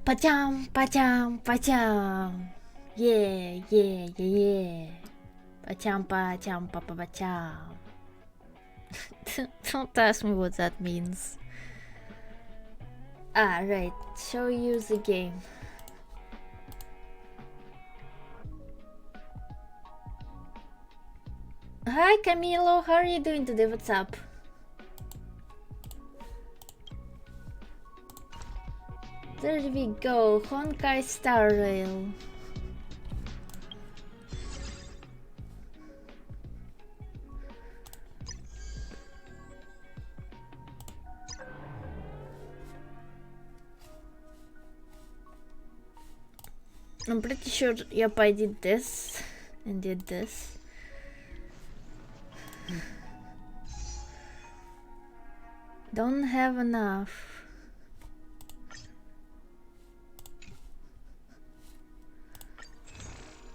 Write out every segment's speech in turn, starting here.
Pacham, pacham, pacham. Yeah, yeah, yeah, yeah. Pacham, pacham, pacham. Don't ask me what that means. Ah, right. Show you the game. Hi, Camilo. How are you doing today? What's up? There we go. Honkai Star Rail. I'm pretty sure, yep, I did this and did this. Don't have enough.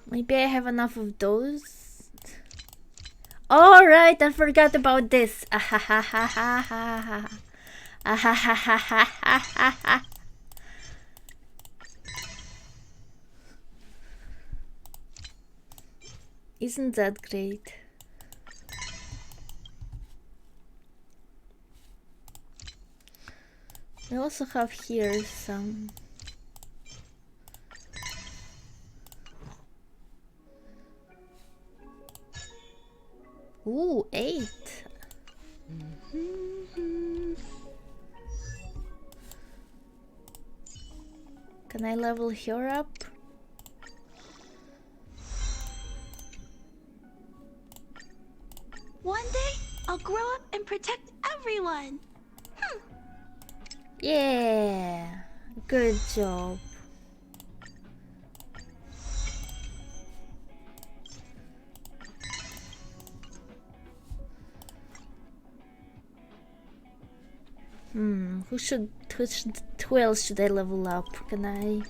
Maybe I have enough of those. Alright, I forgot about this. Isn't that great? I also have here some. Ooh, 8. Can I level her up? One day, I'll grow up and protect everyone. Yeah, good job. Who else should I level up? Can I?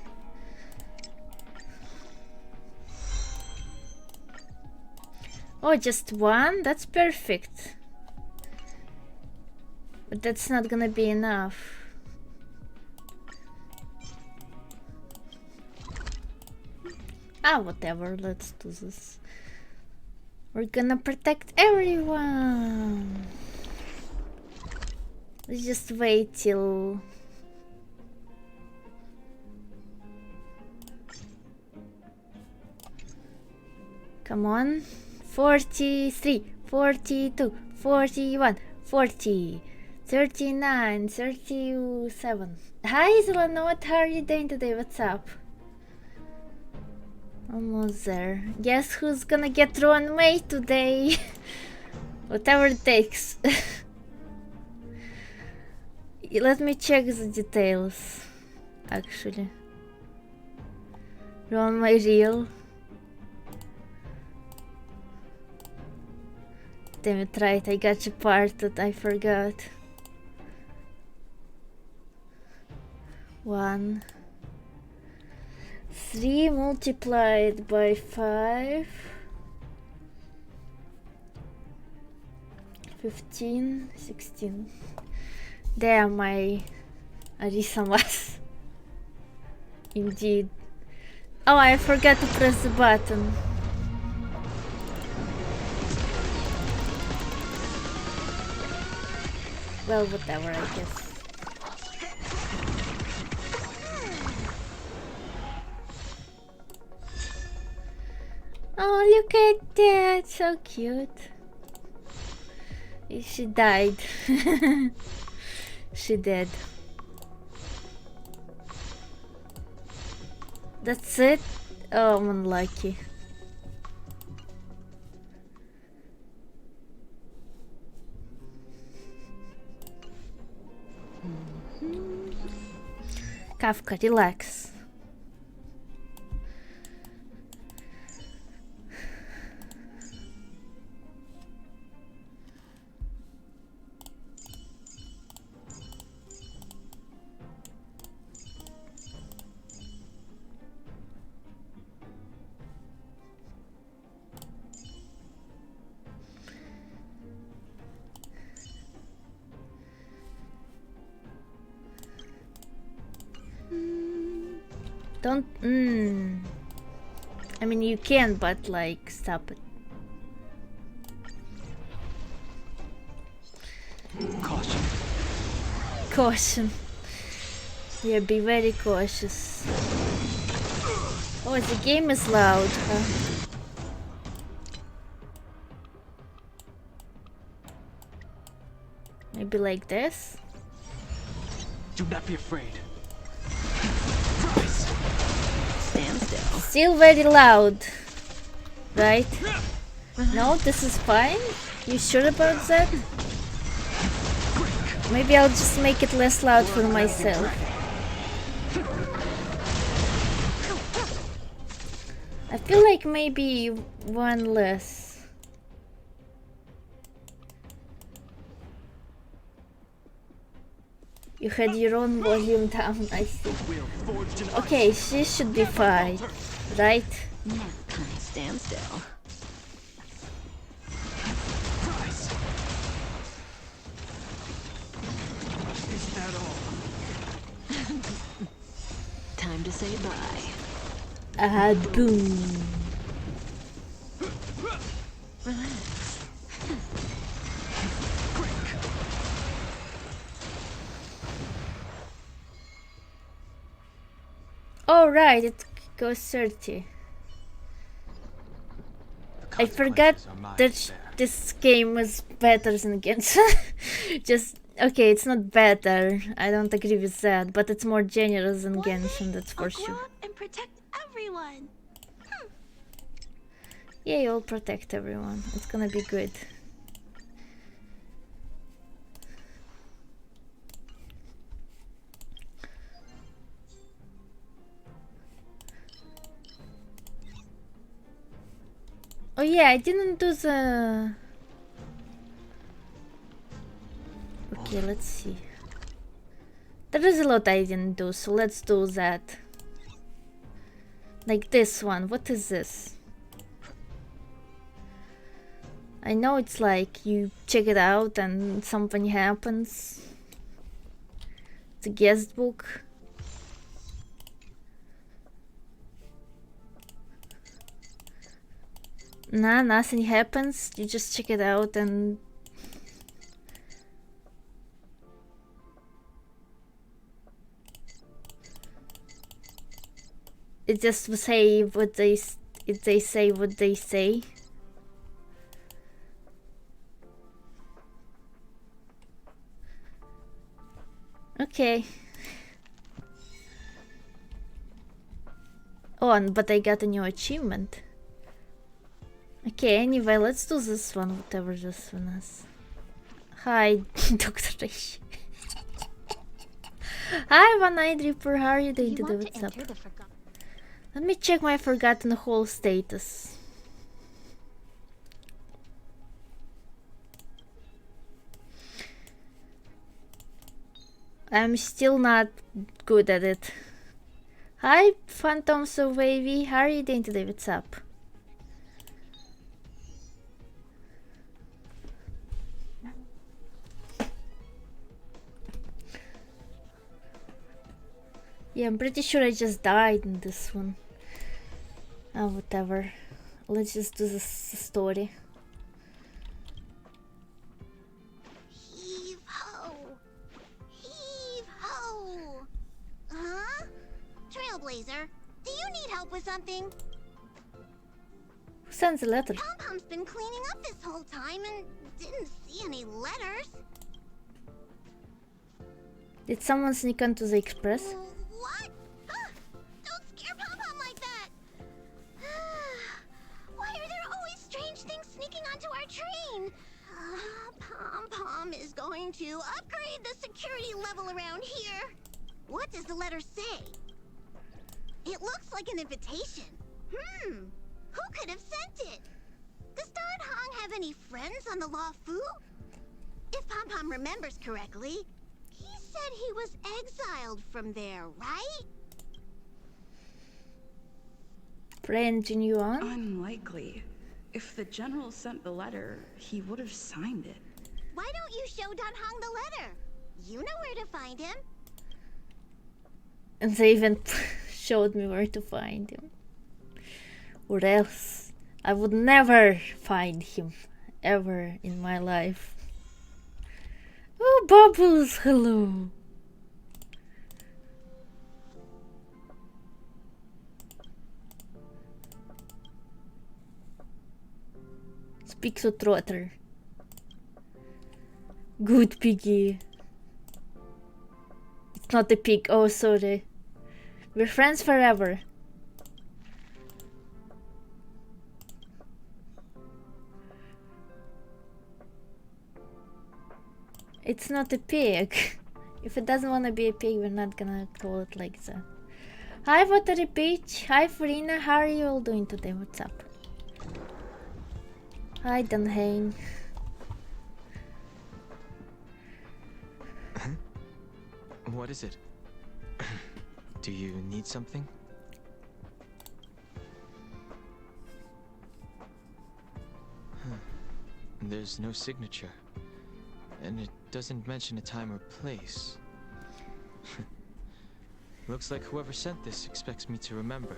Oh, just one? That's perfect. But that's not gonna be enough. Ah, whatever, let's do this. We're gonna protect everyone. Let's just wait till... Come on. 43, 42, 41, 40, 39, 37. Hi, Zelanot, how are you doing today? What's up? Almost there. Guess who's gonna get Ruan Mei today? Whatever it takes. Let me check the details. Actually, Ruan Mei real. Damn it, right, I got your part that I forgot. 1, 3 multiplied by 5, 15, 16. Damn, my Arisa was. Indeed. Oh, I forgot to press the button. Well, whatever, I guess. Oh, look at that, so cute. She died. She did. That's it? Oh, I'm unlucky. Kafka, relax. Don't. I mean, you can, but like, stop it. Caution. Caution. Yeah, be very cautious. Oh, the game is loud, huh? Maybe like this? Do not be afraid. Stand still. Still very loud. Right? No, this is fine? You sure about that? Maybe I'll just make it less loud for myself. I feel like maybe one less. You had your own volume down, I see. Okay, she should be fine, right? Now, stand still. Is that all? Time to say bye. Boom. Oh right, it goes 30. I forgot that this game was better than Genshin. Just okay, it's not better. I don't agree with that, but it's more generous than Genshin, that's for I'll grow sure. up and protect everyone. Yeah, you'll protect everyone. It's gonna be good. Oh yeah, I didn't do the... Okay, let's see. There is a lot I didn't do, so let's do that. Like this one. What is this? I know it's like you check it out and something happens. It's a guest book. Nah, nothing happens. You just check it out and... It just say what they say what they say. Okay. Oh, but I got a new achievement. Okay, anyway, let's do this one, whatever this one is. Hi, Dr. Rishi. Hi, One-Eyed Reaper, how are you doing today? What's up? Let me check my Forgotten Hall status. I'm still not good at it. Hi, Phantom So Wavy, how are you doing today? What's up? Yeah, I'm pretty sure I just died in this one. Oh, whatever. Let's just do this story. Heave ho! Heave ho! Huh? Trailblazer, do you need help with something? Who sends a letter? Pom-Pom's been cleaning up this whole time and didn't see any letters. Did someone sneak onto the express? What? Don't scare Pom-Pom like that! Why are there always strange things sneaking onto our train? Pom-Pom is going to upgrade the security level around here. What does the letter say? It looks like an invitation. Who could have sent it? Does Don Hong have any friends on the Law Fu? If Pom-Pom remembers correctly, he said he was exiled from there, right? Friend Yuan? Unlikely. If the general sent the letter, he would have signed it. Why don't you show Don Hong the letter? You know where to find him. And they even showed me where to find him. Or else I would never find him ever in my life. Oh, Bubbles, hello. Speak to Trotter. Good piggy. It's not a pig, oh sorry. We're friends forever. It's not a pig. If it doesn't want to be a pig, we're not gonna call it like that. Hi Watery Peach, hi Farina, how are you all doing today? What's up? Hi Dunhane. What is it? Do you need something? There's no signature. And it doesn't mention a time or place. Looks like whoever sent this expects me to remember.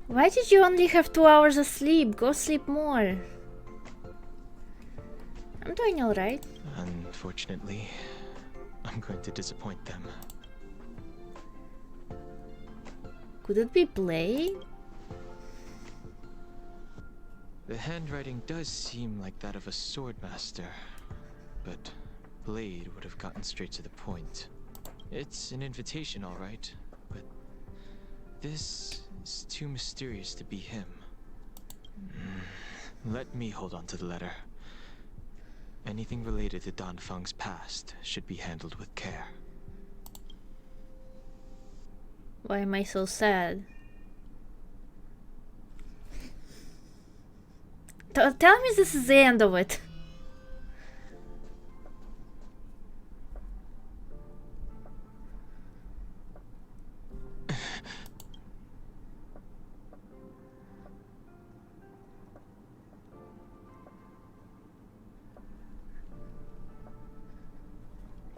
Why did you only have 2 hours of sleep? Go sleep more. I'm doing alright. Unfortunately, I'm going to disappoint them. Could it be Blade? The handwriting does seem like that of a swordmaster, but Blade would have gotten straight to the point. It's an invitation, all right, but this is too mysterious to be him. Let me hold on to the letter. Anything related to Dan Feng's past should be handled with care. Why am I so sad? Tell me this is the end of it.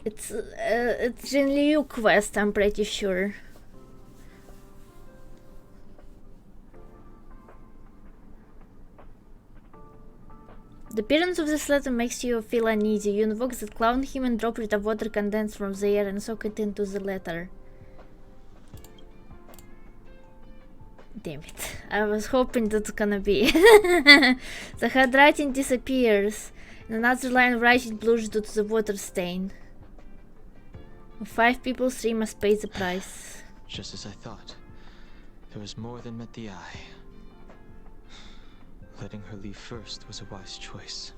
It's Jin Liu quest, I'm pretty sure. The appearance of this letter makes you feel uneasy. You invoke that clown him and droplet of water condensed from the air and soak it into the letter. Damn it. I was hoping that's gonna be. The handwriting disappears. And another line writing blush due to the water stain. 5 people, 3 must pay the price. Just as I thought. There was more than met the eye. Letting her leave first was a wise choice.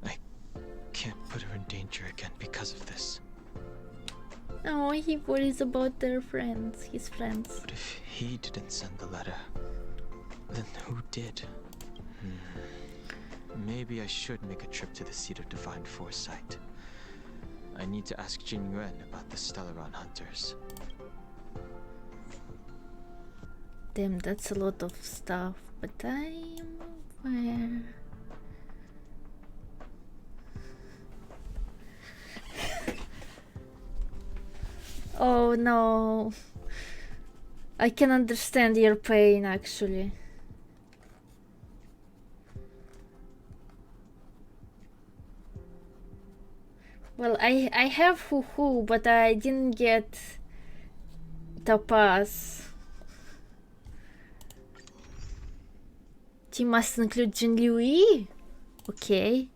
I can't put her in danger again because of this. Oh, he worries about their friends, his friends. But if he didn't send the letter, then who did? Maybe I should make a trip to the seat of divine foresight. I need to ask Jin Yuan about the Stellaron hunters. Damn, that's a lot of stuff, but I'm aware. Oh no. I can understand your pain actually. Well, I have Hoo, but I didn't get Topaz. She must include Jin Liu. Okay.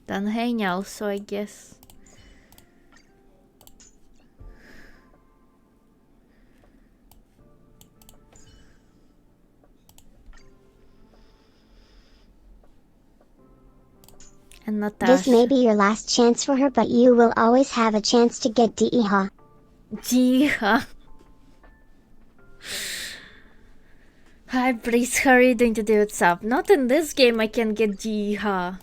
Dan Heng also, I guess. And Natasha. This may be your last chance for her, but you will always have a chance to get Diha. Diha. Hi, Breeze, how are you doing today? What's up? Not in this game I can get Diha.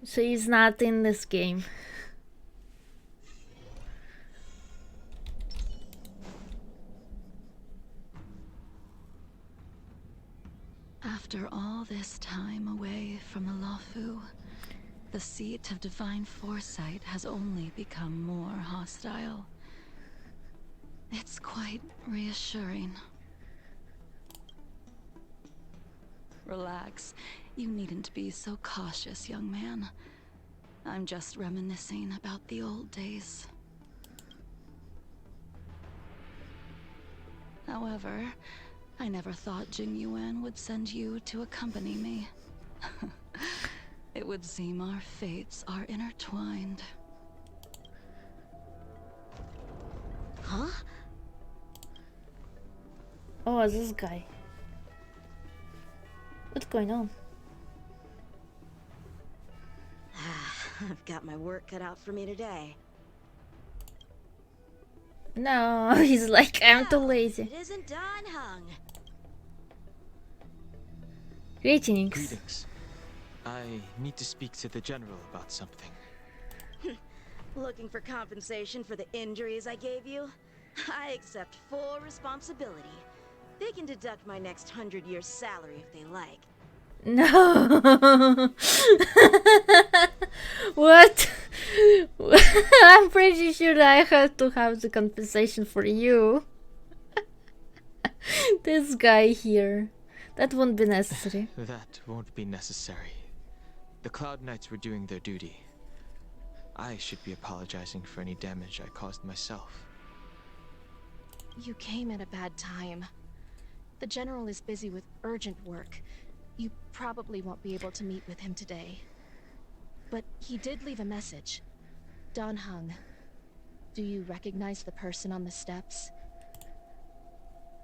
She's not in this game. After all this time away from the Luofu, the seat of divine foresight has only become more hostile. It's quite reassuring. Relax. You needn't be so cautious, young man. I'm just reminiscing about the old days. However, I never thought Jing Yuan would send you to accompany me. It would seem our fates are intertwined. Huh? Oh, this guy. What's going on? I've got my work cut out for me today. No, he's like, I'm too lazy. It isn't Don Hung. Greetings. Greetings. I need to speak to the general about something. Looking for compensation for the injuries I gave you? I accept full responsibility. They can deduct my next 100 years' salary if they like. No. What? I'm pretty sure I had to have the compensation for you. This guy here. That won't be necessary. That won't be necessary. The Cloud Knights were doing their duty. I should be apologizing for any damage I caused myself. You came at a bad time. The General is busy with urgent work. You probably won't be able to meet with him today. But he did leave a message. Don Hung. Do you recognize the person on the steps?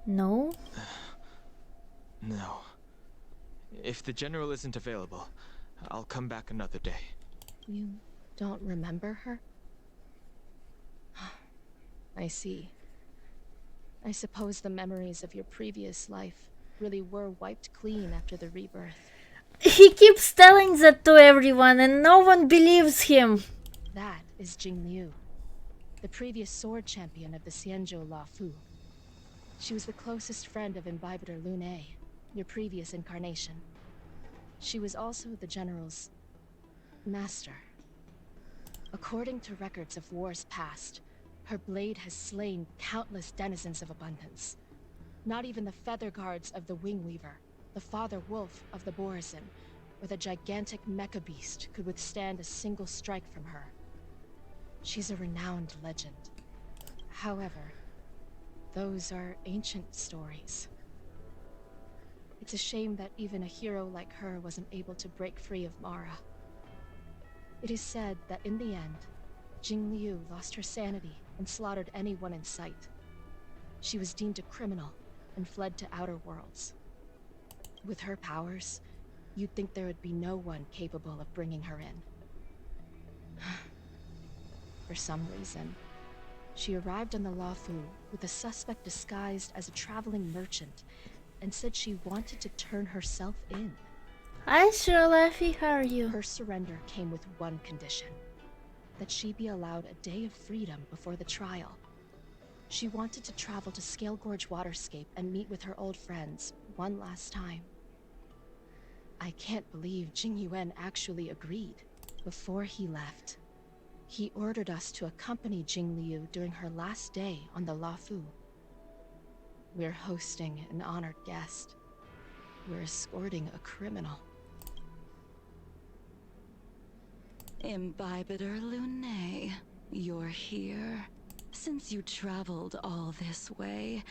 No? No. If the general isn't available, I'll come back another day. You don't remember her? I see. I suppose the memories of your previous life really were wiped clean after the rebirth. He keeps telling that to everyone and no one believes him. That is Jing Liu, the previous sword champion of the Xianzhou Luofu. She was the closest friend of Imbibitor Ruan Mei, your previous incarnation. She was also the General's master. According to records of wars past, her blade has slain countless denizens of abundance. Not even the feather guards of the Wing Weaver, the father wolf of the Borazin, or the gigantic mecha beast could withstand a single strike from her. She's a renowned legend. However, those are ancient stories. It's a shame that even a hero like her wasn't able to break free of Mara. It is said that in the end, Jing Liu lost her sanity and slaughtered anyone in sight. She was deemed a criminal and fled to outer worlds. With her powers, you'd think there would be no one capable of bringing her in. For some reason, she arrived on the Luofu with a suspect disguised as a traveling merchant and said she wanted to turn herself in. Hi, Shirley, how are you? Her surrender came with one condition: that she be allowed a day of freedom before the trial. She wanted to travel to Scale Gorge Waterscape and meet with her old friends one last time. I can't believe Jing Yuan actually agreed. Before he left, he ordered us to accompany Jing Liu during her last day on the Luofu. We're hosting an honored guest. We're escorting a criminal. Imbibitor Ruan Mei, you're here. Since you traveled all this way,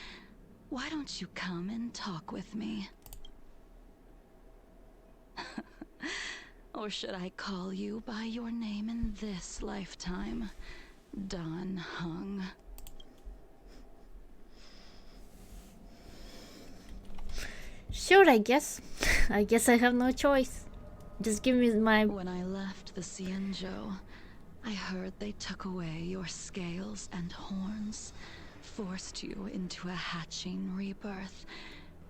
why don't you come and talk with me? Or should I call you by your name in this lifetime? Don Hung. Sure, I guess. I guess I have no choice. Just give me my... When I left the Xianzhou, I heard they took away your scales and horns, forced you into a hatching rebirth,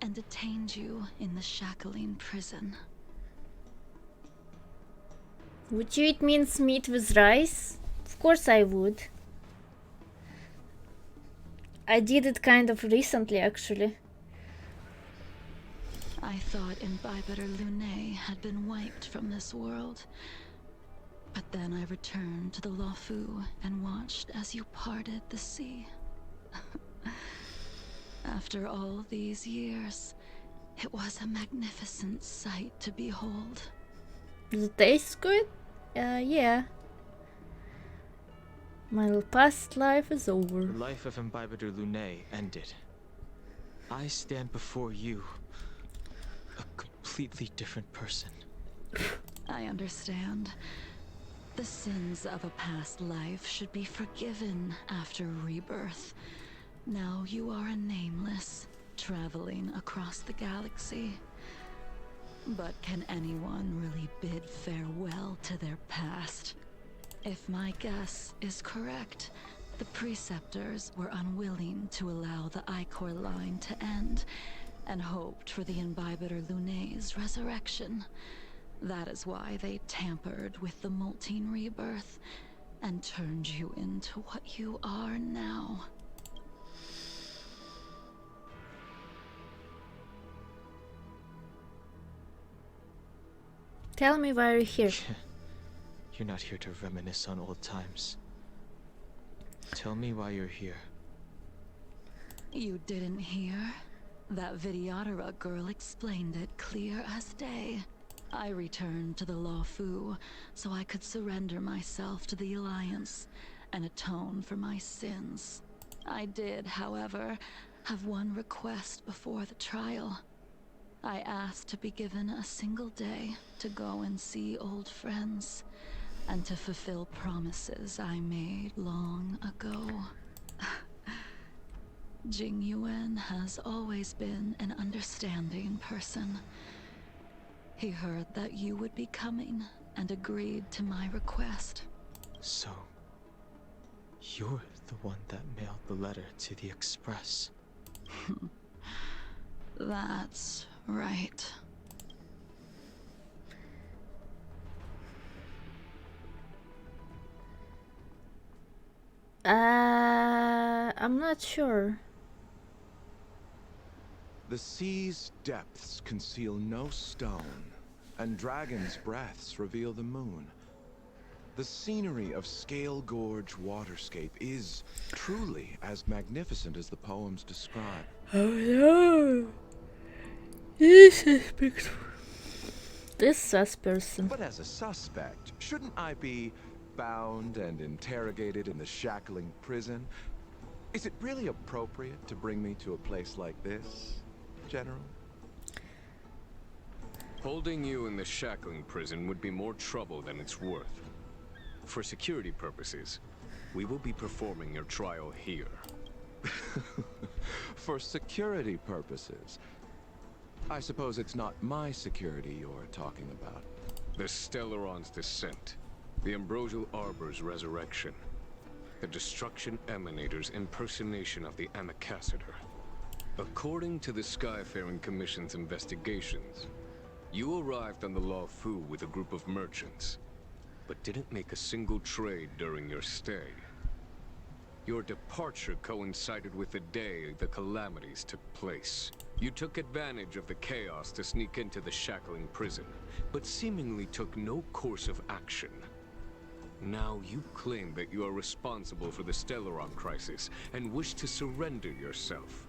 and detained you in the shackling prison. Would you eat mincemeat with rice? Of course I would. I did it kind of recently, actually. I thought Imbibitor Lunae had been wiped from this world. But then I returned to the Lafu and watched as you parted the sea. After all these years, it was a magnificent sight to behold. Does it taste good? Yeah. My past life is over. The life of Imbibitor Lunae ended. I stand before you, a completely different person. I understand. The sins of a past life should be forgiven after rebirth. Now you are a nameless, traveling across the galaxy. But can anyone really bid farewell to their past? If my guess is correct, the Preceptors were unwilling to allow the Ichor line to end, and hoped for the Imbibitor Lunae's resurrection. That is why they tampered with the molting rebirth, and turned you into what you are now. Tell me why you're here. You're not here to reminisce on old times. Tell me why you're here. You didn't hear? That Vtuber girl explained it clear as day. I returned to the Lafu so I could surrender myself to the Alliance and atone for my sins. I did, however, have one request before the trial. I asked to be given a single day to go and see old friends, and to fulfill promises I made long ago. Jing Yuan has always been an understanding person. He heard that you would be coming and agreed to my request. So, you're the one that mailed the letter to the Express. That's right. I'm not sure. The sea's depths conceal no stone, and dragons' breaths reveal the moon. The scenery of Scale Gorge Waterscape is truly as magnificent as the poems describe. Oh no! This suspect. This suspect. But as a suspect, shouldn't I be bound and interrogated in the shackling prison? Is it really appropriate to bring me to a place like this, General? Holding you in the shackling prison would be more trouble than it's worth. For security purposes, we will be performing your trial here. For security purposes? I suppose it's not my security you're talking about. The Stellaron's descent, the Ambrosial Arbor's resurrection, the Destruction Emanator's impersonation of the Amicassator. According to the Skyfaring Commission's investigations, you arrived on the Lafu with a group of merchants, but didn't make a single trade during your stay. Your departure coincided with the day the calamities took place. You took advantage of the chaos to sneak into the shackling prison, but seemingly took no course of action. Now you claim that you are responsible for the Stellaron crisis and wish to surrender yourself.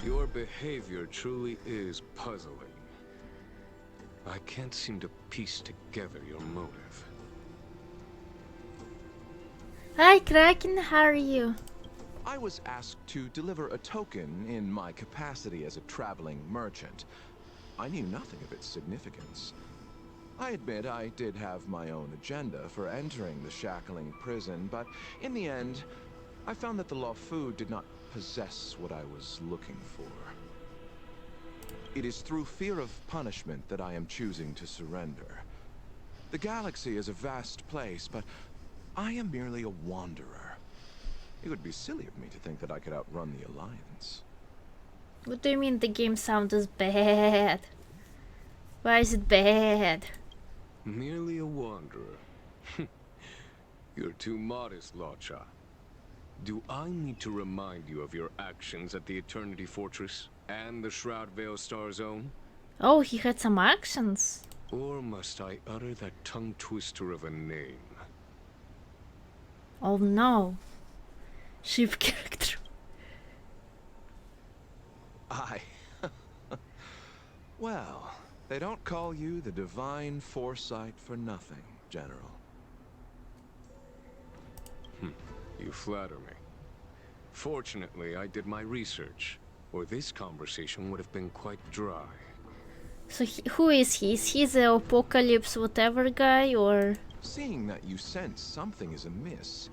Your behavior truly is puzzling. I can't seem to piece together your motive. Hi Kraken, how are you? I was asked to deliver a token in my capacity as a traveling merchant. I knew nothing of its significance. I admit I did have my own agenda for entering the shackling prison, but in the end, I found that the Lafu did not possess what I was looking for. It is through fear of punishment that I am choosing to surrender. The galaxy is a vast place, but I am merely a wanderer. It would be silly of me to think that I could outrun the Alliance. What do you mean the game sound is bad? Why is it bad? Merely a wanderer. You're too modest, Locha. Do I need to remind you of your actions at the Eternity Fortress? And the Shroud Veil Star Zone? Oh, he had some actions. Or must I utter that tongue twister of a name? Oh no. Shift character. Well, they don't call you the Divine Foresight for nothing, General. You flatter me. Fortunately, I did my research, or this conversation would have been quite dry. So who is he? Is he the apocalypse whatever guy, or? Seeing that you sense something is amiss,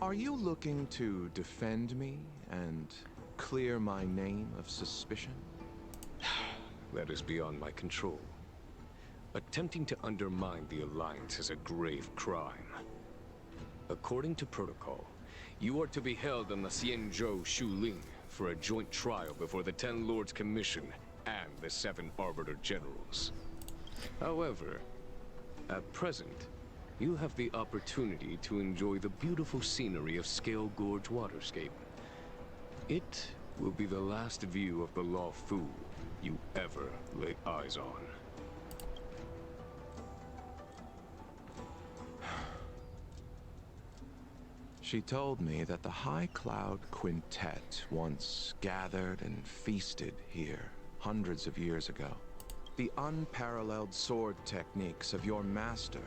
are you looking to defend me and clear my name of suspicion? That is beyond my control. Attempting to undermine the Alliance is a grave crime. According to protocol, you are to be held on the Xianzhou Shuling for a joint trial before the Ten Lords Commission and the 7 Arbiter Generals. However, at present, you have the opportunity to enjoy the beautiful scenery of Scale Gorge Waterscape. It will be the last view of the Law Fu you ever lay eyes on. She told me that the High Cloud Quintet once gathered and feasted here hundreds of years ago. The unparalleled sword techniques of your master,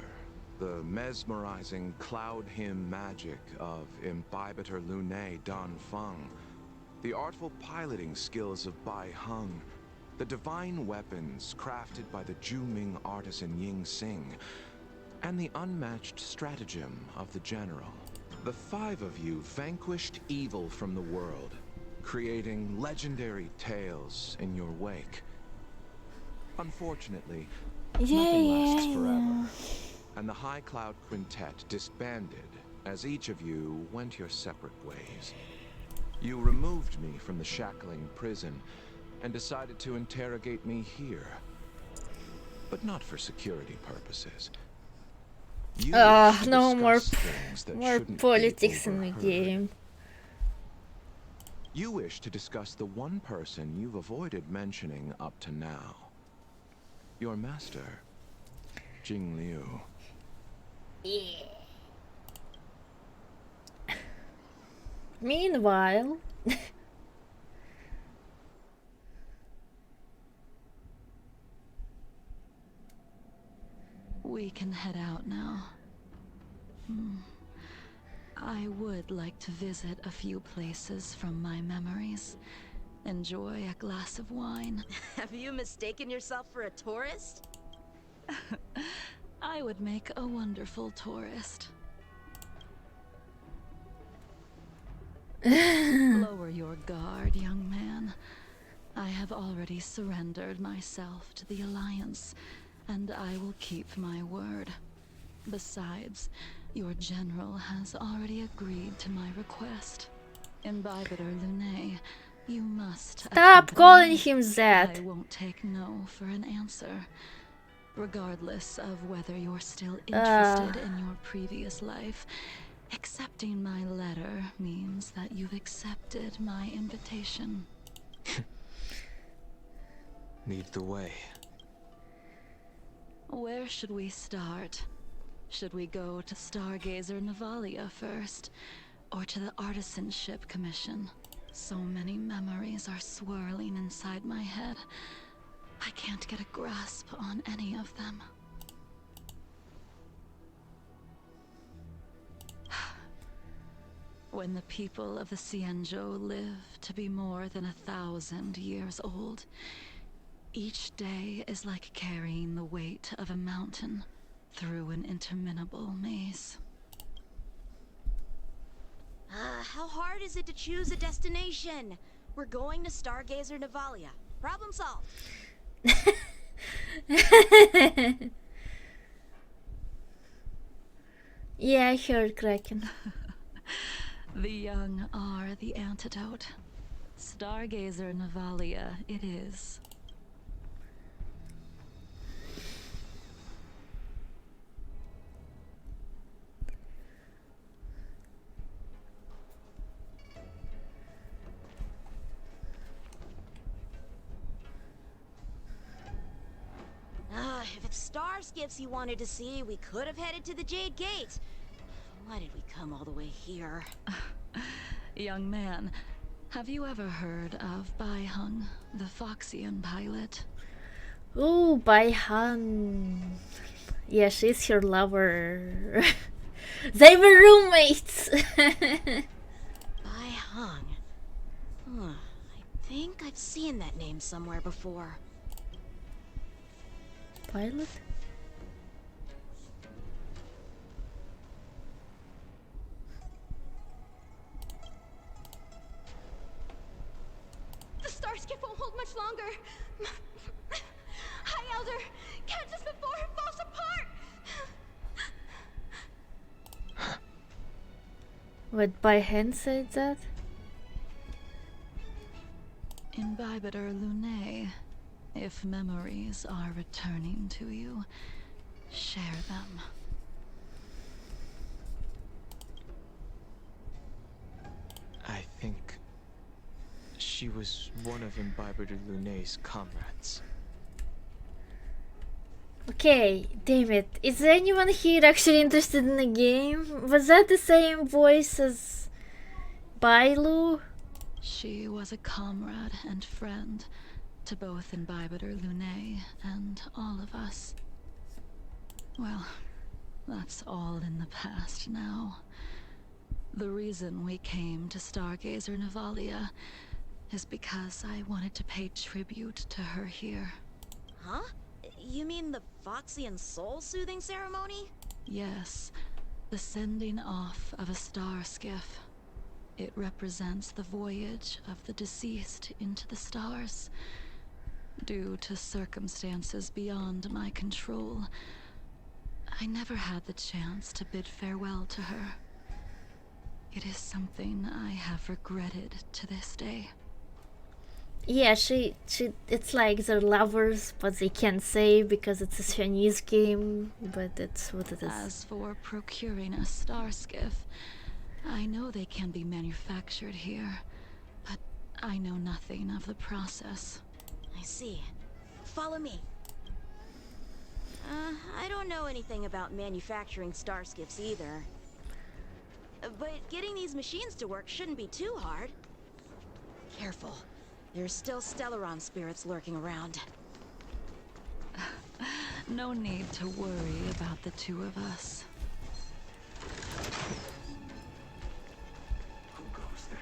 the mesmerizing cloud hymn magic of Imbibitor Lunei Danfeng, the artful piloting skills of Bai Heng, the divine weapons crafted by the Juming artisan Ying Xing, and the unmatched stratagem of the General. The 5 of you vanquished evil from the world, creating legendary tales in your wake. Unfortunately, nothing lasts forever, and the High Cloud Quintet disbanded as each of you went your separate ways. You removed me from the shackling prison and decided to interrogate me here, but not for security purposes. No more politics in the game. You wish to discuss the one person you've avoided mentioning up to now. Your master, Jing Liu. Yeah. Meanwhile... We can head out now. I would like to visit a few places from my memories. Enjoy a glass of wine. Have you mistaken yourself for a tourist? I would make a wonderful tourist. Lower your guard, young man. I have already surrendered myself to the Alliance, and I will keep my word. Besides, your general has already agreed to my request. Imbibitor Lunei, you must stop calling him that. I won't take no for an answer. Regardless of whether you're still interested in your previous life, accepting my letter means that you've accepted my invitation. Lead the way. Where should we start? Should we go to Stargazer Navalia first, or to the Artisanship Commission? So many memories are swirling inside my head. I can't get a grasp on any of them. When the people of the Xianzhou live to be more than 1,000 years old, each day is like carrying the weight of a mountain through an interminable maze. How hard is it to choose a destination? We're going to Stargazer Navalia. Problem solved. Yeah, I heard Kraken. The young are the antidote. Stargazer Navalia it is. If it's star skiffs you wanted to see, we could have headed to the Jade Gate. Why did we come all the way here? Young man, have you ever heard of Bai Hung, the Foxian pilot? Ooh, Bai Han. Yeah, she's her lover. They were roommates. Bai Hung. Huh. I think I've seen that name somewhere before. Pilot? The star skiff won't hold much longer. High Elder, catch us before it falls apart. What, Bai Han said that? Imbibitor Lunae, if memories are returning to you, share them. I think she was one of Imbibitor Lunae's comrades. Okay, damn it. Is anyone here actually interested in the game? Was that the same voice as Bailu? She was a comrade and friend to both Imbibitor Lunae and all of us. Well, that's all in the past now. The reason we came to Stargazer Navalia is because I wanted to pay tribute to her here. Huh? You mean the Foxian soul-soothing ceremony? Yes, the sending off of a star skiff. It represents the voyage of the deceased into the stars. Due to circumstances beyond my control, I never had the chance to bid farewell to her. It is something I have regretted to this day. Yeah, it's like they're lovers, but they can't say because it's a Chinese game, but that's what it is. As for procuring a star skiff, I know they can be manufactured here, but I know nothing of the process. I see. Follow me. I don't know anything about manufacturing star skiffs either. But getting these machines to work shouldn't be too hard. Careful. There's still Stellaron spirits lurking around. No need to worry about the two of us. Who goes there?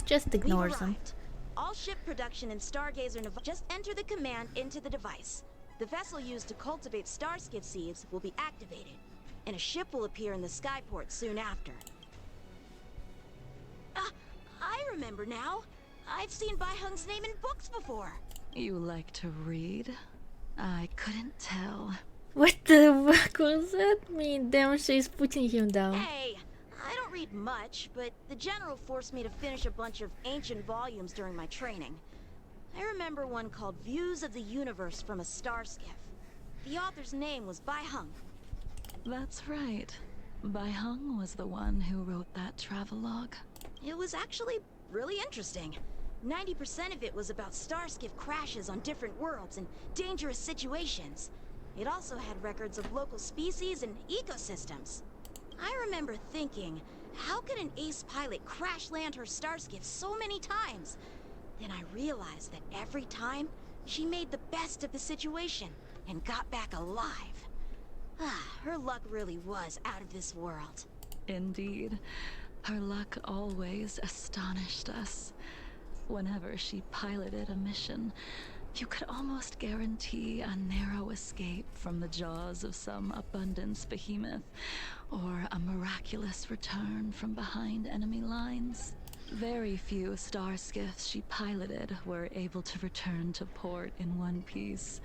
Just ignore them. Arrived. All ship production in Stargazer Navalia. Just enter the command into the device. The vessel used to cultivate starskiff seeds will be activated, and a ship will appear in the skyport soon after. I remember now. I've seen Bai Hung's name in books before. You like to read? I couldn't tell. What the fuck was that mean? Damn, she's putting him down. Hey, I don't read much, but the general forced me to finish a bunch of ancient volumes during my training. I remember one called Views of the Universe from a Star Skiff. The author's name was Bai Hung. That's right. Bai Hung was the one who wrote that travelogue. It was actually really interesting. 90% of it was about starskiff crashes on different worlds and dangerous situations. It also had records of local species and ecosystems. I remember thinking, how could an ace pilot crash land her starskiff so many times? Then I realized that every time, she made the best of the situation and got back alive. Her luck really was out of this world. Indeed. Her luck always astonished us. Whenever she piloted a mission, you could almost guarantee a narrow escape from the jaws of some abundance behemoth, or a miraculous return from behind enemy lines. Very few star skiffs she piloted were able to return to port in one piece.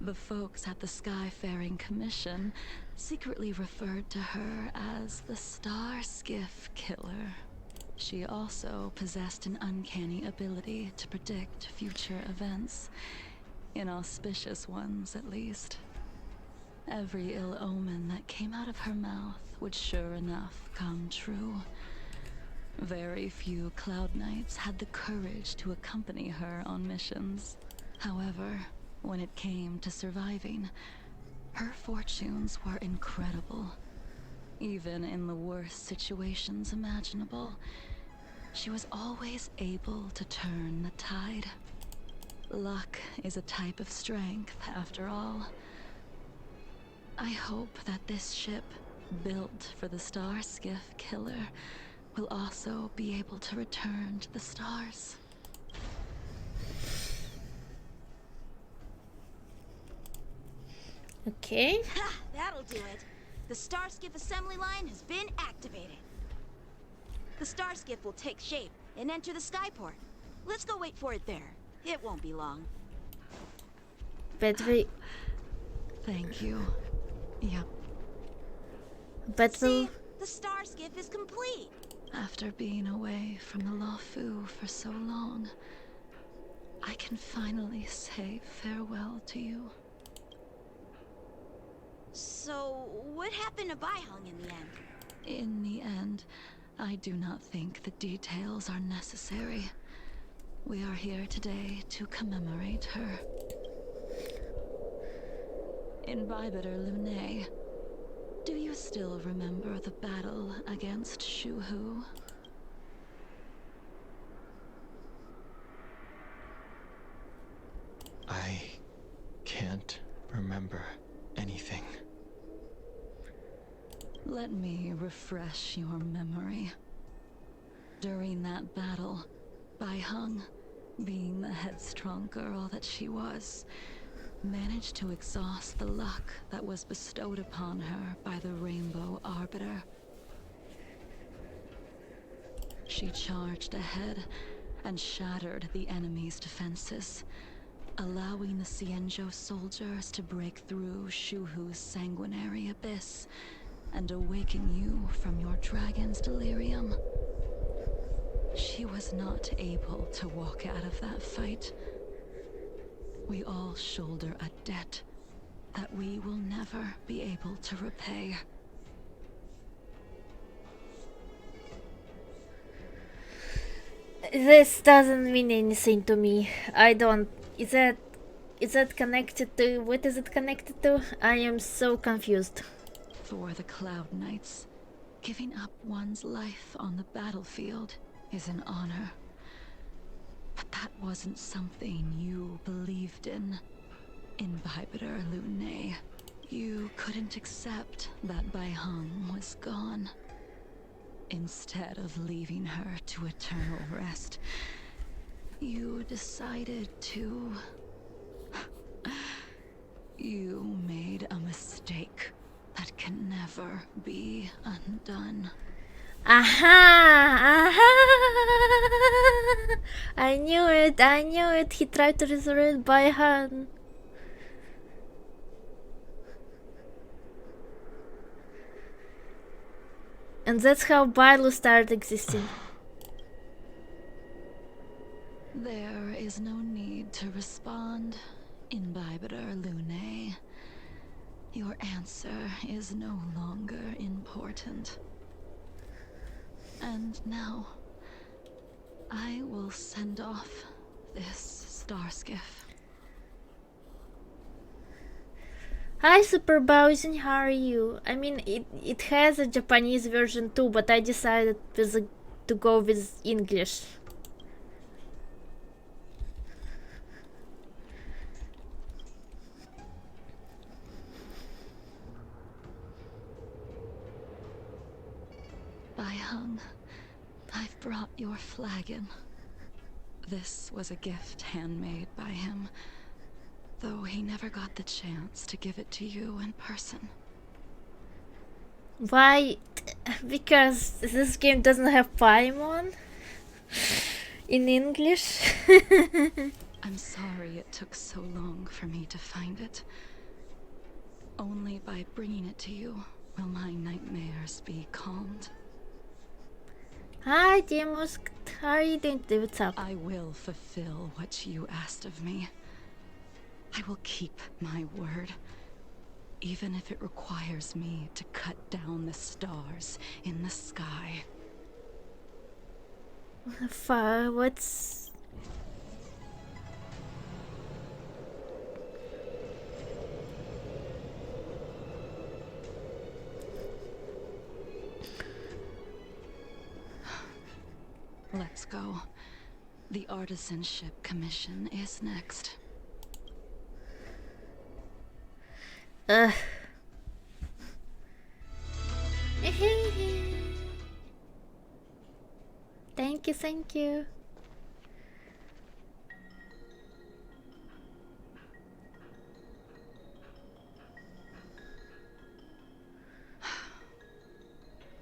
The folks at the Skyfaring Commission secretly referred to her as the Star Skiff Killer. She also possessed an uncanny ability to predict future events, inauspicious ones at least. Every ill omen that came out of her mouth would sure enough come true. Very few Cloud Knights had the courage to accompany her on missions. However, when it came to surviving, her fortunes were incredible. Even in the worst situations imaginable, she was always able to turn the tide. Luck is a type of strength, after all. I hope that this ship, built for the Star Skiff killer, will also be able to return to the stars. Okay. Ha! That'll do it. The Starskiff assembly line has been activated. The Starskiff will take shape and enter the skyport. Let's go wait for it there. It won't be long. But we... Thank you. Yep. But See, the Starskiff is complete. After being away from the Lafu for so long, I can finally say farewell to you. So, what happened to Baihang in the end? In the end, I do not think the details are necessary. We are here today to commemorate her. In Vtuber Lune, do you still remember the battle against Shuhu? I can't remember anything. Let me refresh your memory. During that battle, Baihang, being the headstrong girl that she was, managed to exhaust the luck that was bestowed upon her by the Rainbow Arbiter. She charged ahead and shattered the enemy's defenses, allowing the Xianzhou soldiers to break through Shuhu's sanguinary abyss and awaken you from your dragon's delirium. She was not able to walk out of that fight. We all shoulder a debt that we will never be able to repay. this doesn't mean anything to me. I don't... Is that connected to... What is it connected to? I am so confused. For the Cloud Knights, giving up one's life on the battlefield is an honor. But that wasn't something you believed in. In Vtuber Lune, you couldn't accept that Baihang was gone. Instead of leaving her to eternal rest, you decided to... You made a mistake that can never be undone. Aha! Aha! I knew it! I knew it! He tried to resurrect Baihang. And that's how Bailu started existing. There is no need to respond in Vtuber Lune. Your answer is no longer important. And now, I will send off this Starskiff. Hi Super Bowsing, how are you? I mean, it has a Japanese version too, but I decided to go with English. Baihang, I've brought your flagon. This was a gift handmade by him, though he never got the chance to give it to you in person. Why? Because this game doesn't have Paimon in English. I'm sorry it took so long for me to find it. Only by bringing it to you will my nightmares be calmed. Hi Demos, how are you doing today? What's up? I will fulfill what you asked of me. I will keep my word, even if it requires me to cut down the stars in the sky. What's... go. The Artisanship Commission is next. Ugh. Thank you, thank you.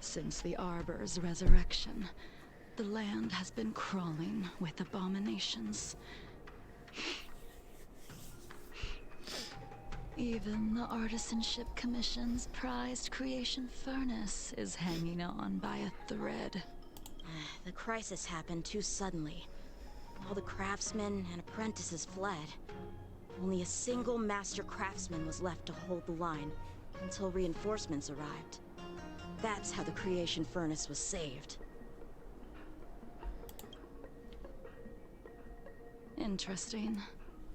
Since the Arbor's resurrection, the land has been crawling with abominations. Even the Artisanship Commission's prized creation furnace is hanging on by a thread. The crisis happened too suddenly. All the craftsmen and apprentices fled. Only a single master craftsman was left to hold the line until reinforcements arrived. That's how the creation furnace was saved. Interesting.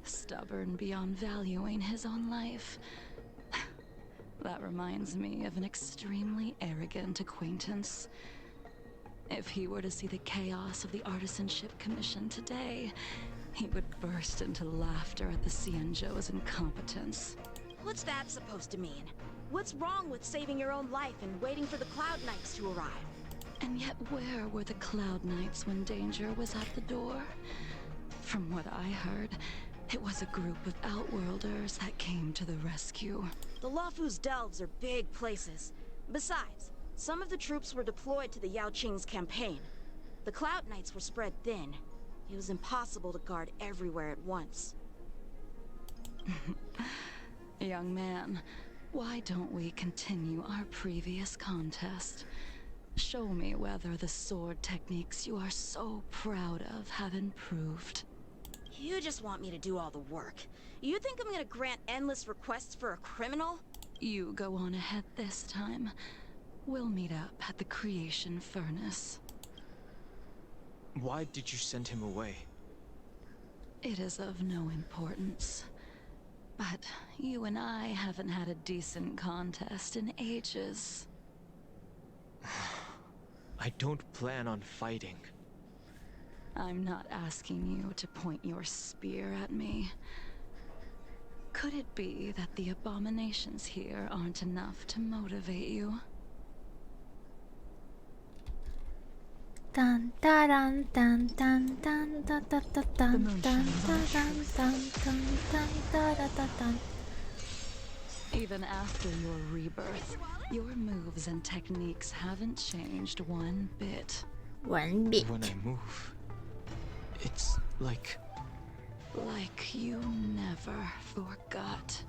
Stubborn beyond valuing his own life. That reminds me of an extremely arrogant acquaintance. If he were to see the chaos of the Artisanship Commission today, he would burst into laughter at the Xianzhou's incompetence. What's that supposed to mean? What's wrong with saving your own life and waiting for the Cloud Knights to arrive? And yet where were the Cloud Knights when danger was at the door? From what I heard, it was a group of Outworlders that came to the rescue. The Luofu's delves are big places. Besides, some of the troops were deployed to the Yao Qing's campaign. The Cloud Knights were spread thin. It was impossible to guard everywhere at once. Young man, why don't we continue our previous contest? Show me whether the sword techniques you are so proud of have improved. You just want me to do all the work. You think I'm gonna grant endless requests for a criminal? You go on ahead this time. We'll meet up at the creation furnace. Why did you send him away? It is of no importance. But you and I haven't had a decent contest in ages. I don't plan on fighting. I'm not asking you to point your spear at me. Could it be that the abominations here aren't enough to motivate you? Dun dun dun dun dun dun dun dun dun dun dun dun dun dun dun. Even after your rebirth, your moves and techniques haven't changed one bit. One bit. When I move, it's like you never forgot.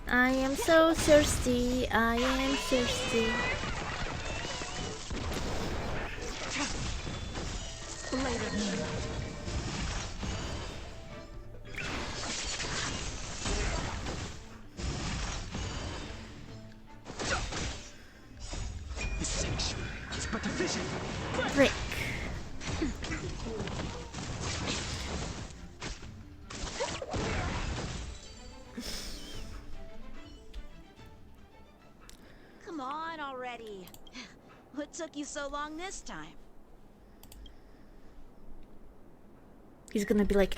I am so thirsty. I am thirsty. Later. The sanctuary is but a vision. Frick. Come on already. What took you so long this time? He's gonna be like.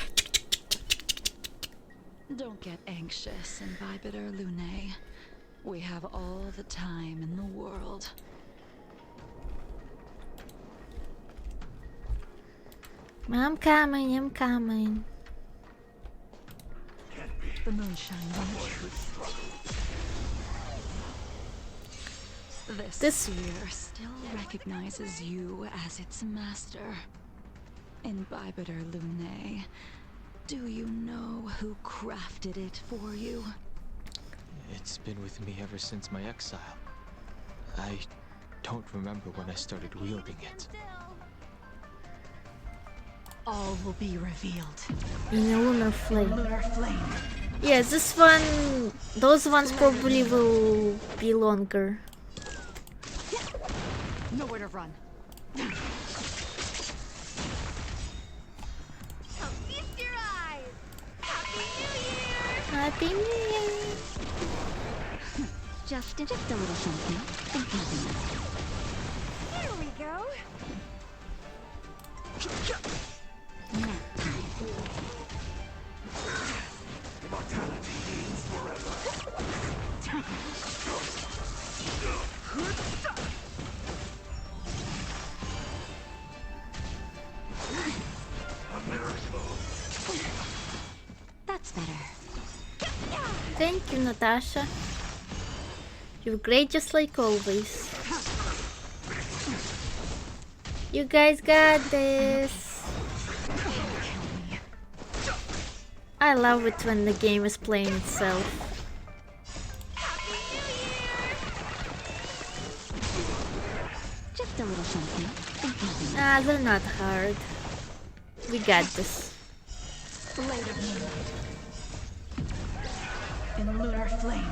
Don't get anxious, Imbibitor Lunae. We have all the time in the world. I'm coming, I'm coming. The moonshine on the truth. This sphere still recognizes you as its master. Imbibitor Lunae, do you know who crafted it for you? it's been with me ever since my exile. I don't remember when I started wielding it. All will be revealed. In a lunar flame. Lunar flame. Yeah, this one, those ones probably will be longer. Nowhere to run. Feast your eyes. Happy New Year. Happy New Year. Just a little something. Think nothing of it. Here we go. Thank you, Natasha. You're great just like always. You guys got this. I love it when the game is playing itself. Just a little something. Ah, they're not hard. We got this. Blade of moonlight. In lunar flame.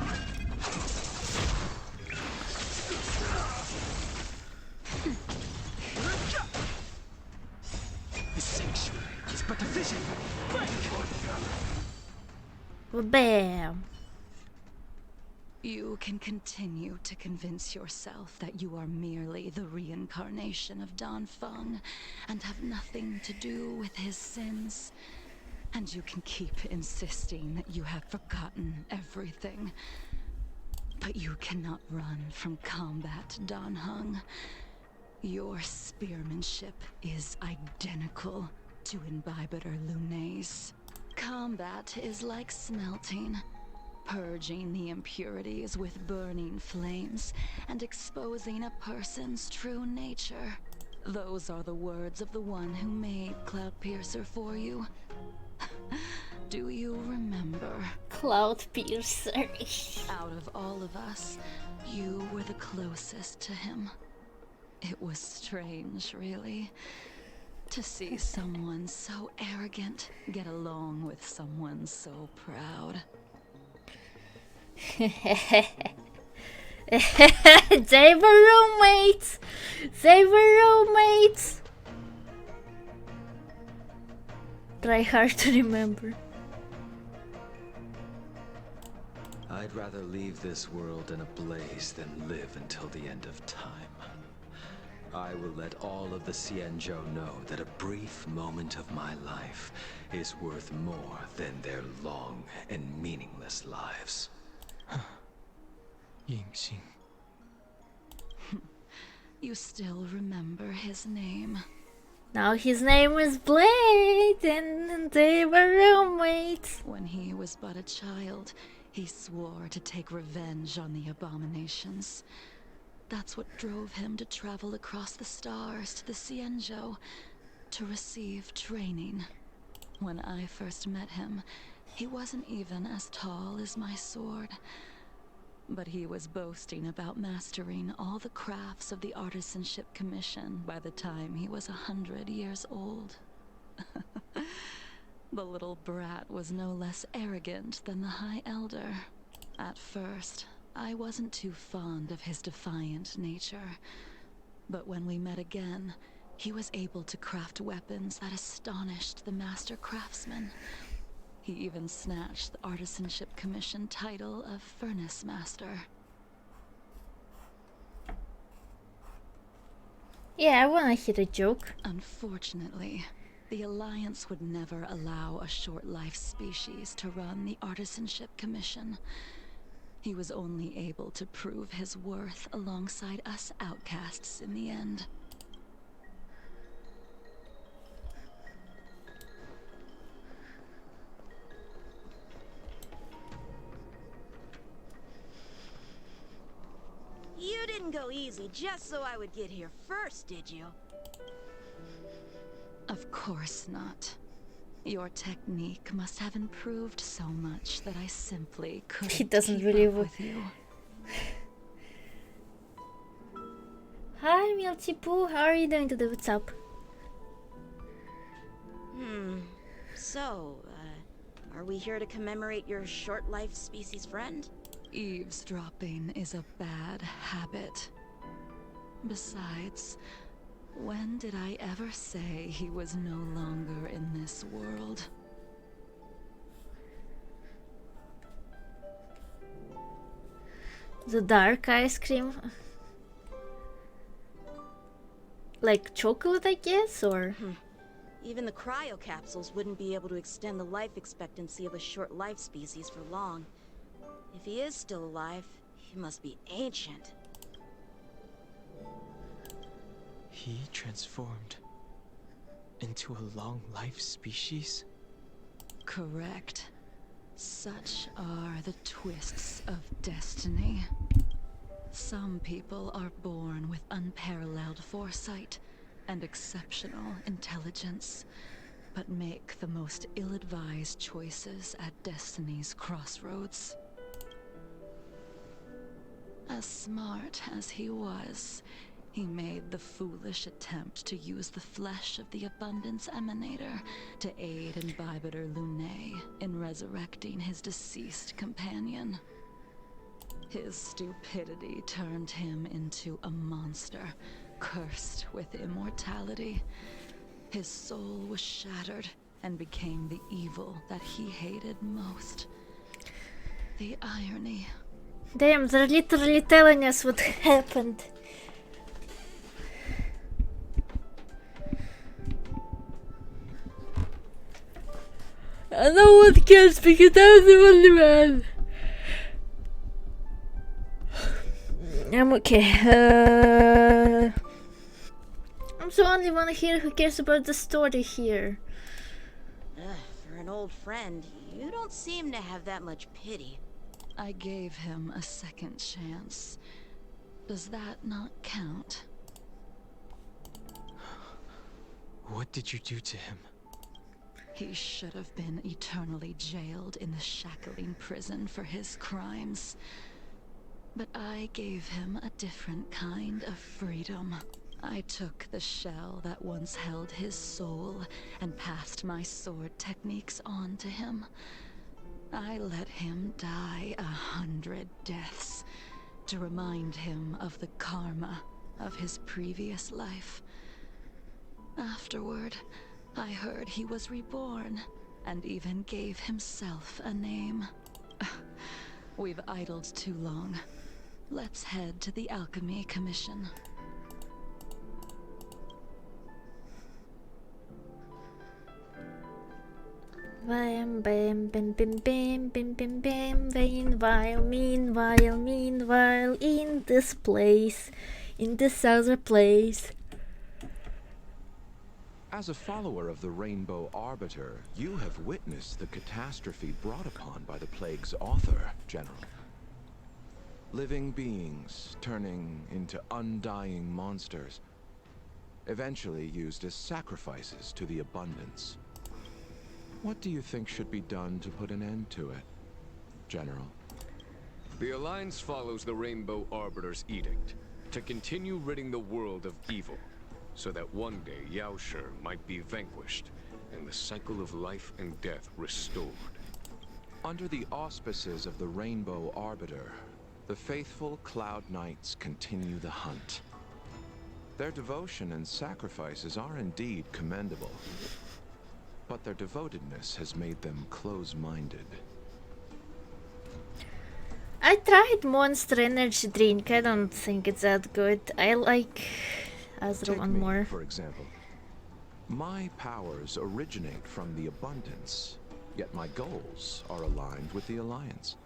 The sanctuary is but a vision. Bam! You can continue to convince yourself that you are merely the reincarnation of Dan Feng and have nothing to do with his sins. And you can keep insisting that you have forgotten everything. But you cannot run from combat, Dan Heng. Your spearmanship is identical to Imbibitor Lunay's. Combat is like smelting, purging the impurities with burning flames and exposing a person's true nature. Those are the words of the one who made Cloudpiercer for you. Do you remember? Cloudpiercer. Out of all of us, you were the closest to him. It was strange, really, to see someone so arrogant get along with someone so proud. They were roommates! They were roommates! Try hard to remember. I'd rather leave this world in a blaze than live until the end of time. I will let all of the Xianzhou know that a brief moment of my life is worth more than their long and meaningless lives. Yingxing. You still remember his name. Now his name is Blade, and they were roommates. When he was but a child, he swore to take revenge on the abominations. That's what drove him to travel across the stars to the Xianzhou to receive training. When I first met him, he wasn't even as tall as my sword. But he was boasting about mastering all the crafts of the Artisanship Commission by the time he was 100 years old. The little brat was no less arrogant than the High Elder. At first, I wasn't too fond of his defiant nature. But when we met again, he was able to craft weapons that astonished the Master Craftsman. He even snatched the Artisanship Commission title of Furnace Master. Yeah, I wanna hit a joke. Unfortunately, the Alliance would never allow a short-life species to run the Artisanship Commission. He was only able to prove his worth alongside us outcasts in the end. You didn't go easy just so I would get here first, did you? Of course not. Your technique must have improved so much that I simply couldn't He doesn't keep really up with you. Hi, Milty Poo. How are you doing today? What's up? So, are we here to commemorate your short-life species friend? Eavesdropping is a bad habit. Besides, when did I ever say he was no longer in this world? The dark ice cream? Like chocolate, I guess, or? Even the cryo capsules wouldn't be able to extend the life expectancy of a short-life species for long. If he is still alive, he must be ancient. He transformed into a long-life species? Correct. Such are the twists of destiny. Some people are born with unparalleled foresight and exceptional intelligence, but make the most ill-advised choices at destiny's crossroads. As smart as he was, he made the foolish attempt to use the flesh of the Abundance Emanator to aid Imbibitor Lunae in resurrecting his deceased companion. His stupidity turned him into a monster, cursed with immortality. His soul was shattered and became the evil that he hated most. The irony. Damn, they're literally telling us what happened. No one can speak it, I'm the only man. I'm okay. I'm the only one here who cares about the story here. For an old friend, you don't seem to have that much pity. I gave him a second chance. Does that not count? What did you do to him? He should have been eternally jailed in the shackling prison for his crimes. But I gave him a different kind of freedom. I took the shell that once held his soul and passed my sword techniques on to him. I let him die 100 deaths to remind him of the karma of his previous life. Afterward, I heard he was reborn and even gave himself a name. We've idled too long. Let's head to the Alchemy Commission. Bam, bam, bam, bam, bam, bam, bam, bam. Meanwhile, in this place, in this other place. As a follower of the Rainbow Arbiter, you have witnessed the catastrophe brought upon by the plague's author, General. Living beings turning into undying monsters, eventually used as sacrifices to the Abundance. What do you think should be done to put an end to it, General? The Alliance follows the Rainbow Arbiter's edict to continue ridding the world of evil, so that one day Yaoshi might be vanquished and the cycle of life and death restored. Under the auspices of the Rainbow Arbiter, the faithful Cloud Knights continue the hunt. Their devotion and sacrifices are indeed commendable, but their devotedness has made them close-minded. I tried Monster Energy drink. I don't think it's that good. I like other one more. For example, my powers originate from the Abundance, yet my goals are aligned with the Alliance.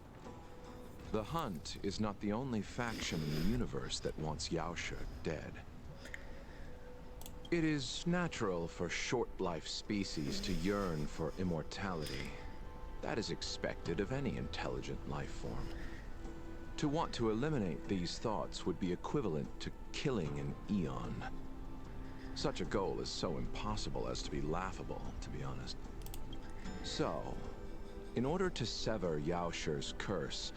The Hunt is not the only faction in the universe that wants Yaoshi dead. It is natural for short-life species to yearn for immortality. That is expected of any intelligent life form. To want to eliminate these thoughts would be equivalent to killing an eon. Such a goal is so impossible as to be laughable, to be honest. So, in order to sever Yaoshi's curse,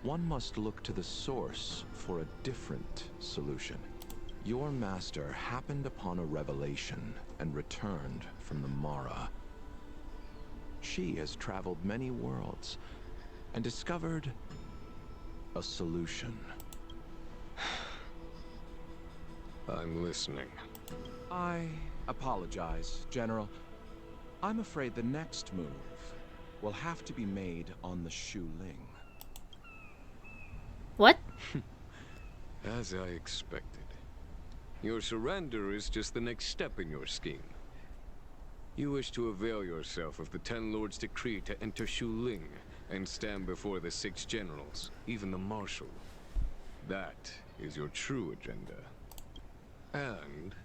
one must look to the source for a different solution. Your master happened upon a revelation and returned from the Mara. She has traveled many worlds and discovered a solution. I'm listening. I apologize, General. I'm afraid the next move will have to be made on the Shu Ling. What? As I expected. Your surrender is just the next step in your scheme. You wish to avail yourself of the Ten Lords' decree to enter Shu Ling and stand before the 6 generals, even the Marshal. That is your true agenda. And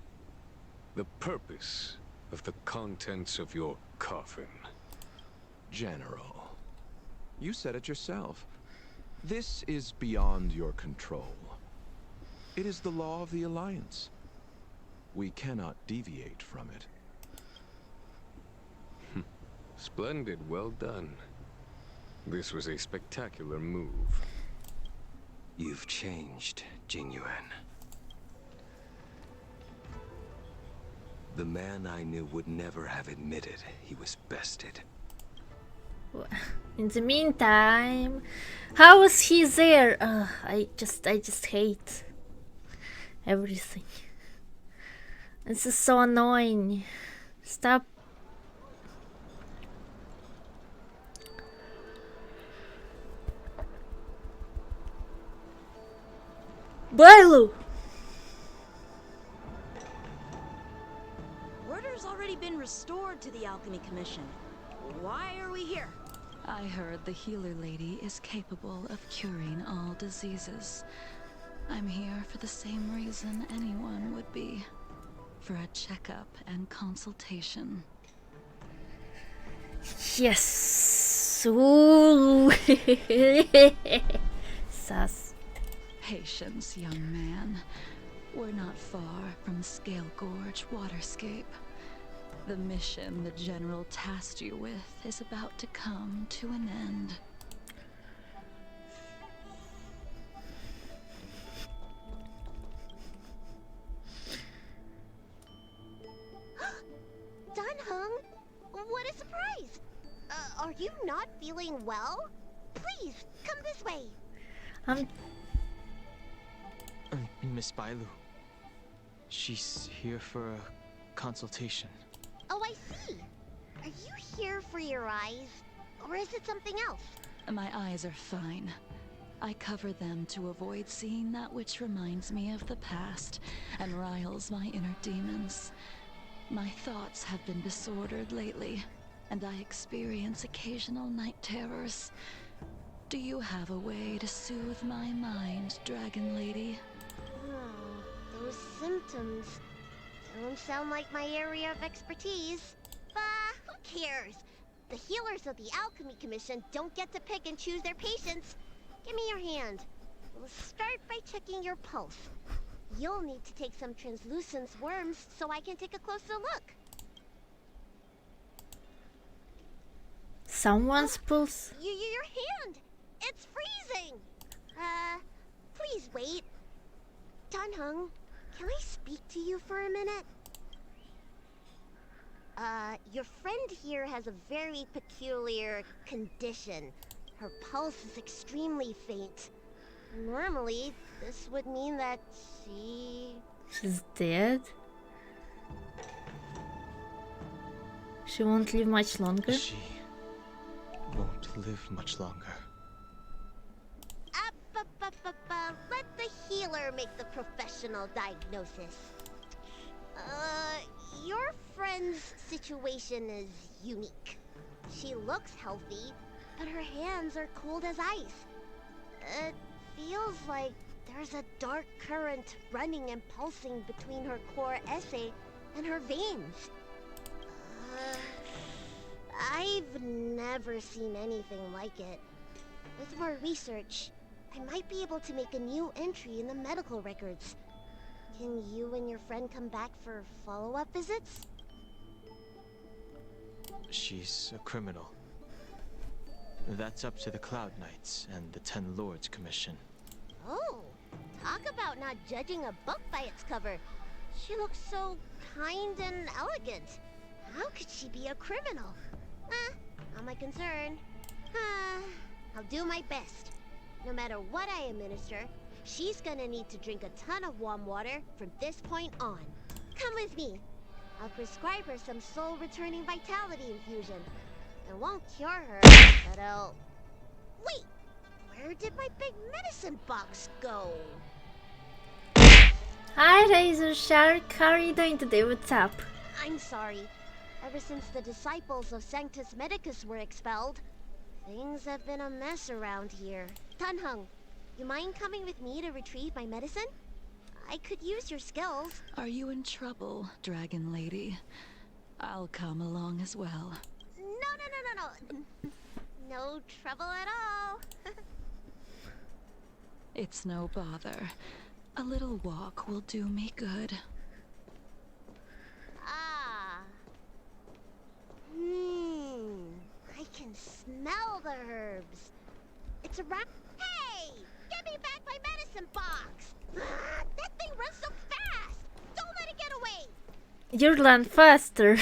the purpose of the contents of your coffin. General, You said it yourself. This is beyond your control. It is the law of the Alliance. We cannot deviate from it. Splendid, well done. This was a spectacular move. You've changed, Jingyuan. The man I knew would never have admitted he was bested. In the meantime, how was he there? I just hate everything. This is so annoying. Stop. Bailu! Order's already been restored to the Alchemy Commission. Why are we here? I heard the healer lady is capable of curing all diseases. I'm here for the same reason anyone would be. For a checkup and consultation. Yes! Ooh. Sus. Patience, young man. We're not far from Scale Gorge Waterscape. The mission the General tasked you with is about to come to an end. Dunhung, what a surprise! Are you not feeling well? Please, come this way. Miss Bailu. She's here for a consultation. Oh, I see. Are you here for your eyes? Or is it something else? My eyes are fine. I cover them to avoid seeing that which reminds me of the past and riles my inner demons. My thoughts have been disordered lately, and I experience occasional night terrors. Do you have a way to soothe my mind, Dragon Lady? Oh, those symptoms don't sound like my area of expertise. Who cares? The healers of the Alchemy Commission don't get to pick and choose their patients. Give me your hand. We'll start by checking your pulse. You'll need to take some translucence worms so I can take a closer look. Someone's pulse? Your hand! It's freezing! Please wait. Dunhung, can I speak to you for a minute? Your friend here has a very peculiar condition. Her pulse is extremely faint. Normally, this would mean that she's dead? She won't live much longer? She won't live much longer. Let the healer make the professional diagnosis. Your friend's situation is unique. She looks healthy, but her hands are cold as ice. It feels like there's a dark current running and pulsing between her core esse and her veins. I've never seen anything like it. With more research, I might be able to make a new entry in the medical records. Can you and your friend come back for follow-up visits? She's a criminal. That's up to the Cloud Knights and the Ten Lords Commission. Oh, talk about not judging a book by its cover. She looks so kind and elegant. How could she be a criminal? Not my concern. I'll do my best. No matter what I administer, she's gonna need to drink a ton of warm water from this point on. Come with me. I'll prescribe her some soul-returning vitality infusion. It won't cure her, but I'll... Wait! Where did my big medicine box go? Hi Razor Shark, how are you doing today? What's up? I'm sorry. Ever since the disciples of Sanctus Medicus were expelled, things have been a mess around here. Dunhung, you mind coming with me to retrieve my medicine? I could use your skills. Are you in trouble, Dragon Lady? I'll come along as well. No. No trouble at all. It's no bother. A little walk will do me good. Ah. I can smell the herbs. It's around. Hey! Give me back my medicine box! That thing runs so fast! Don't let it get away! You run faster.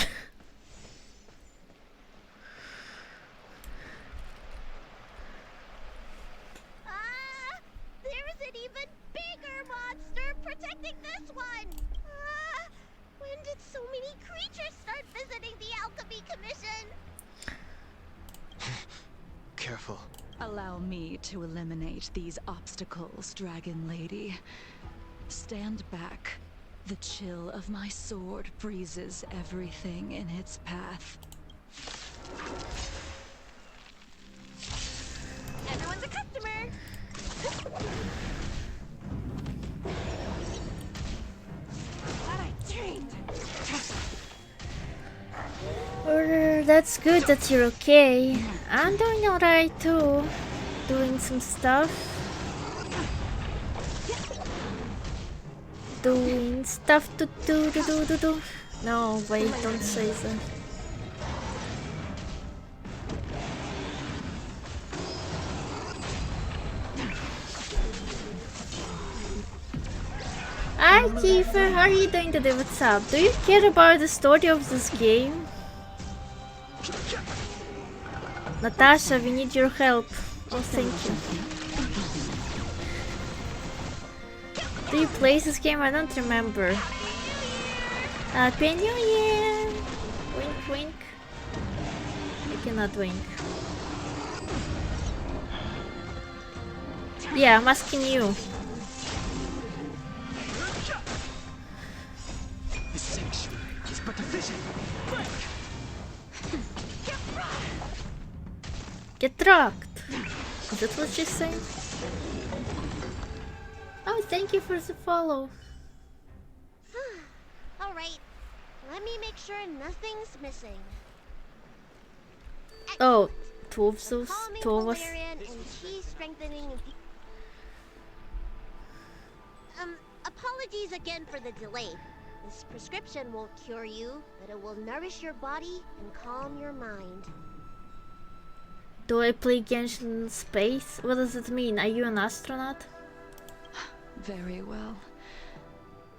There's an even bigger monster protecting this one! When did so many creatures start visiting the Alchemy Commission? Careful. Allow me to eliminate these obstacles, Dragon Lady. Stand back. The chill of my sword freezes everything in its path. Everyone's a customer! What I trained! That's good that you're okay. I'm doing alright too. Doing some stuff. Doing stuff to do. No, wait, don't say that. Hi Kiefer, how are you doing today? What's up? Do you care about the story of this game? Natasha, we need your help. Oh, thank you. Do you play this game? I don't remember. Happy New Year! Wink, wink. I cannot wink. Yeah, I'm asking you. This sanctuary is but a vision. Get rocked! Is that what she's saying? Oh, thank you for the follow. Alright, let me make sure nothing's missing. Oh, two of those, Calming two of us. valerian and chi strengthening. Apologies again for the delay. This prescription won't cure you, but it will nourish your body and calm your mind. Do I play Genshin in space? What does it mean? Are you an astronaut? Very well.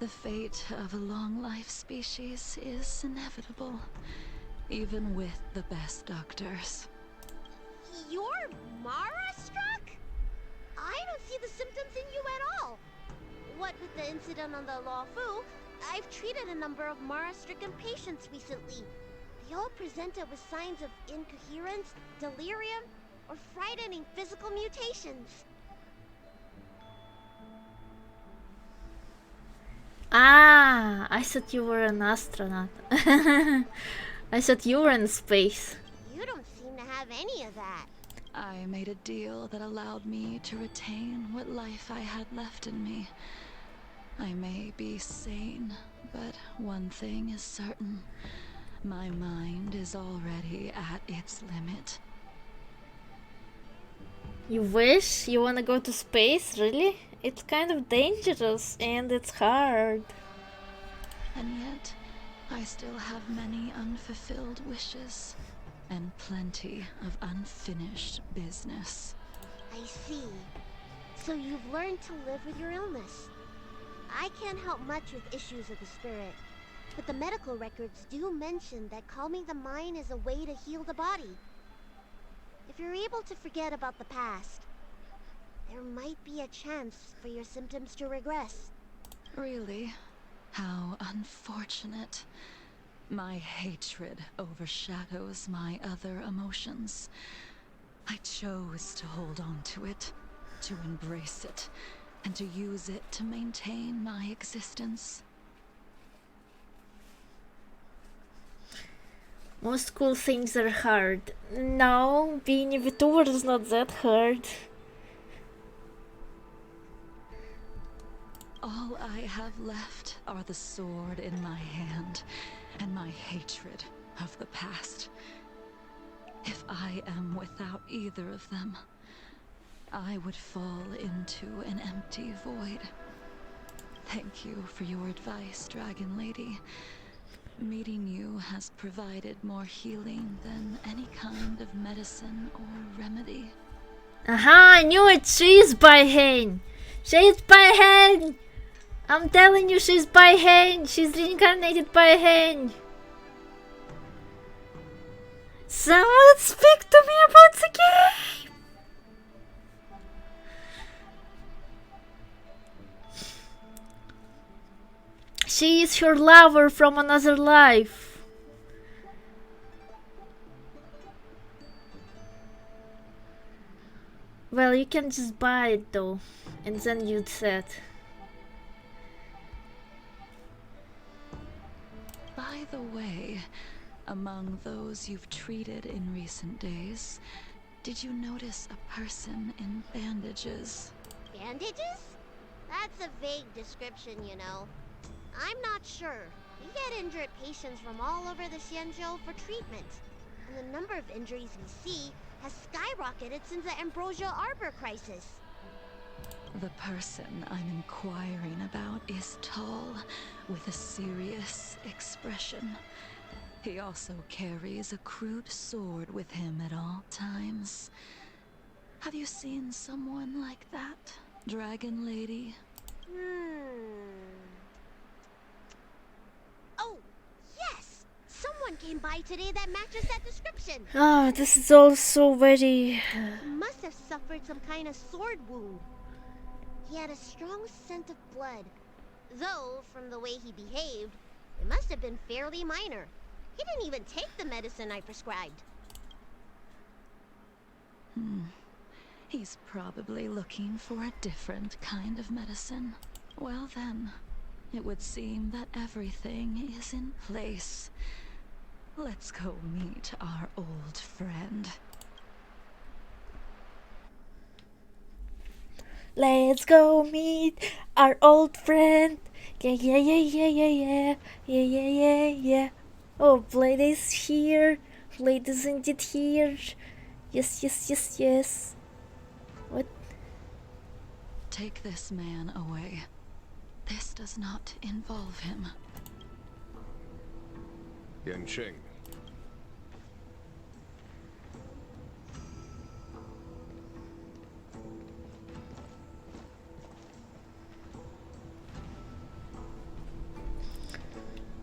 The fate of a long-life species is inevitable, even with the best doctors. You're Mara-struck? I don't see the symptoms in you at all. What with the incident on the Luofu, I've treated a number of Mara-stricken patients recently. They all presented with signs of incoherence, delirium, or frightening physical mutations. Ah, I thought you were an astronaut. I thought you were in space. You don't seem to have any of that. I made a deal that allowed me to retain what life I had left in me. I may be sane, but one thing is certain. My mind is already at its limit. You wish? You wanna go to space? Really? It's kind of dangerous and it's hard. And yet, I still have many unfulfilled wishes, and plenty of unfinished business. I see. So you've learned to live with your illness. I can't help much with issues of the spirit, but the medical records do mention that calming the mind is a way to heal the body. If you're able to forget about the past, there might be a chance for your symptoms to regress. Really? How unfortunate. My hatred overshadows my other emotions. I chose to hold on to it, to embrace it, and to use it to maintain my existence. Most cool things are hard. No, being a VTuber is not that hard. All I have left are the sword in my hand and my hatred of the past. If I am without either of them, I would fall into an empty void. Thank you for your advice, Dragon Lady. Meeting you has provided more healing than any kind of medicine or remedy. Aha, I knew it! She is Baihane! She is Baihane! I'm telling you, she's Baihane! She's reincarnated Baihane! Someone speak to me about the game! She is her lover from another life. Well, you can just buy it though, and then you'd set. By the way, among those you've treated in recent days, did you notice a person in bandages? Bandages? That's a vague description, you know. I'm not sure. We get injured patients from all over the Xianzhou for treatment. And the number of injuries we see has skyrocketed since the Ambrosia Arbor crisis. The person I'm inquiring about is tall, with a serious expression. He also carries a crude sword with him at all times. Have you seen someone like that, Dragon Lady? Oh, yes! Someone came by today that matches that description. Ah, this is also very... He must have suffered some kind of sword wound. He had a strong scent of blood. Though, from the way he behaved, it must have been fairly minor. He didn't even take the medicine I prescribed. He's probably looking for a different kind of medicine. Well then, it would seem that everything is in place. Let's go meet our old friend. Let's go meet our old friend. Yeah, yeah, yeah, yeah, yeah, yeah, yeah, yeah, yeah, yeah. Oh, Blade is here. Blade is indeed here. Yes, yes, yes, yes. What? Take this man away. This does not involve him. Yanqing.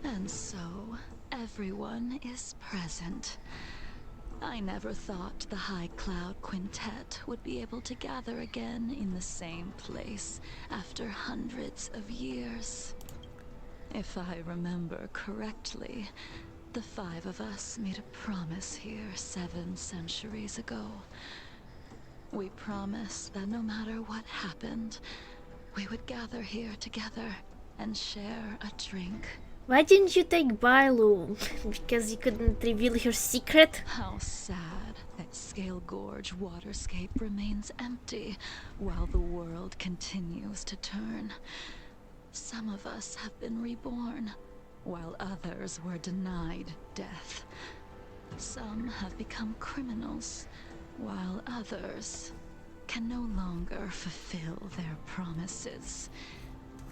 And so, everyone is present. I never thought the High Cloud Quintet would be able to gather again in the same place after hundreds of years. If I remember correctly, the 5 of us made a promise here 7 centuries ago. We promised that no matter what happened, we would gather here together and share a drink. Why didn't you take Bailu? Because you couldn't reveal her secret? How sad that Scale Gorge waterscape remains empty while the world continues to turn. Some of us have been reborn, while others were denied death. Some have become criminals, while others can no longer fulfill their promises.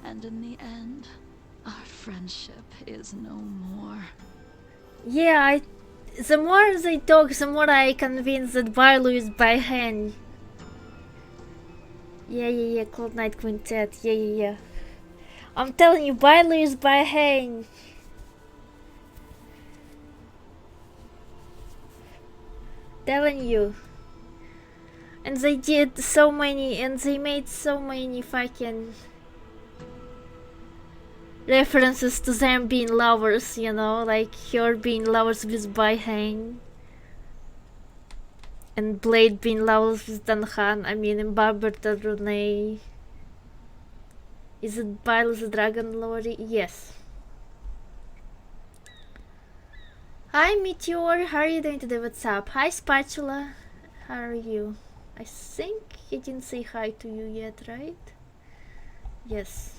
And in the end, our friendship is no more. Yeah, the more they talk, the more I convinced that Bailu is by hand. Yeah, Cloud Knight Quintet, yeah. I'm telling you, Bailu is by hand. Telling you. And they did so many, and they made so many fucking references to them being lovers, you know, like her being lovers with Baihane and Blade being lovers with Danhan. I mean, in Barberta Runei. Is it Bailu the Dragon Lord? Yes. Hi Meteor, how are you doing today? What's up? Hi Spatula, how are you? I think he didn't say hi to you yet, right? Yes.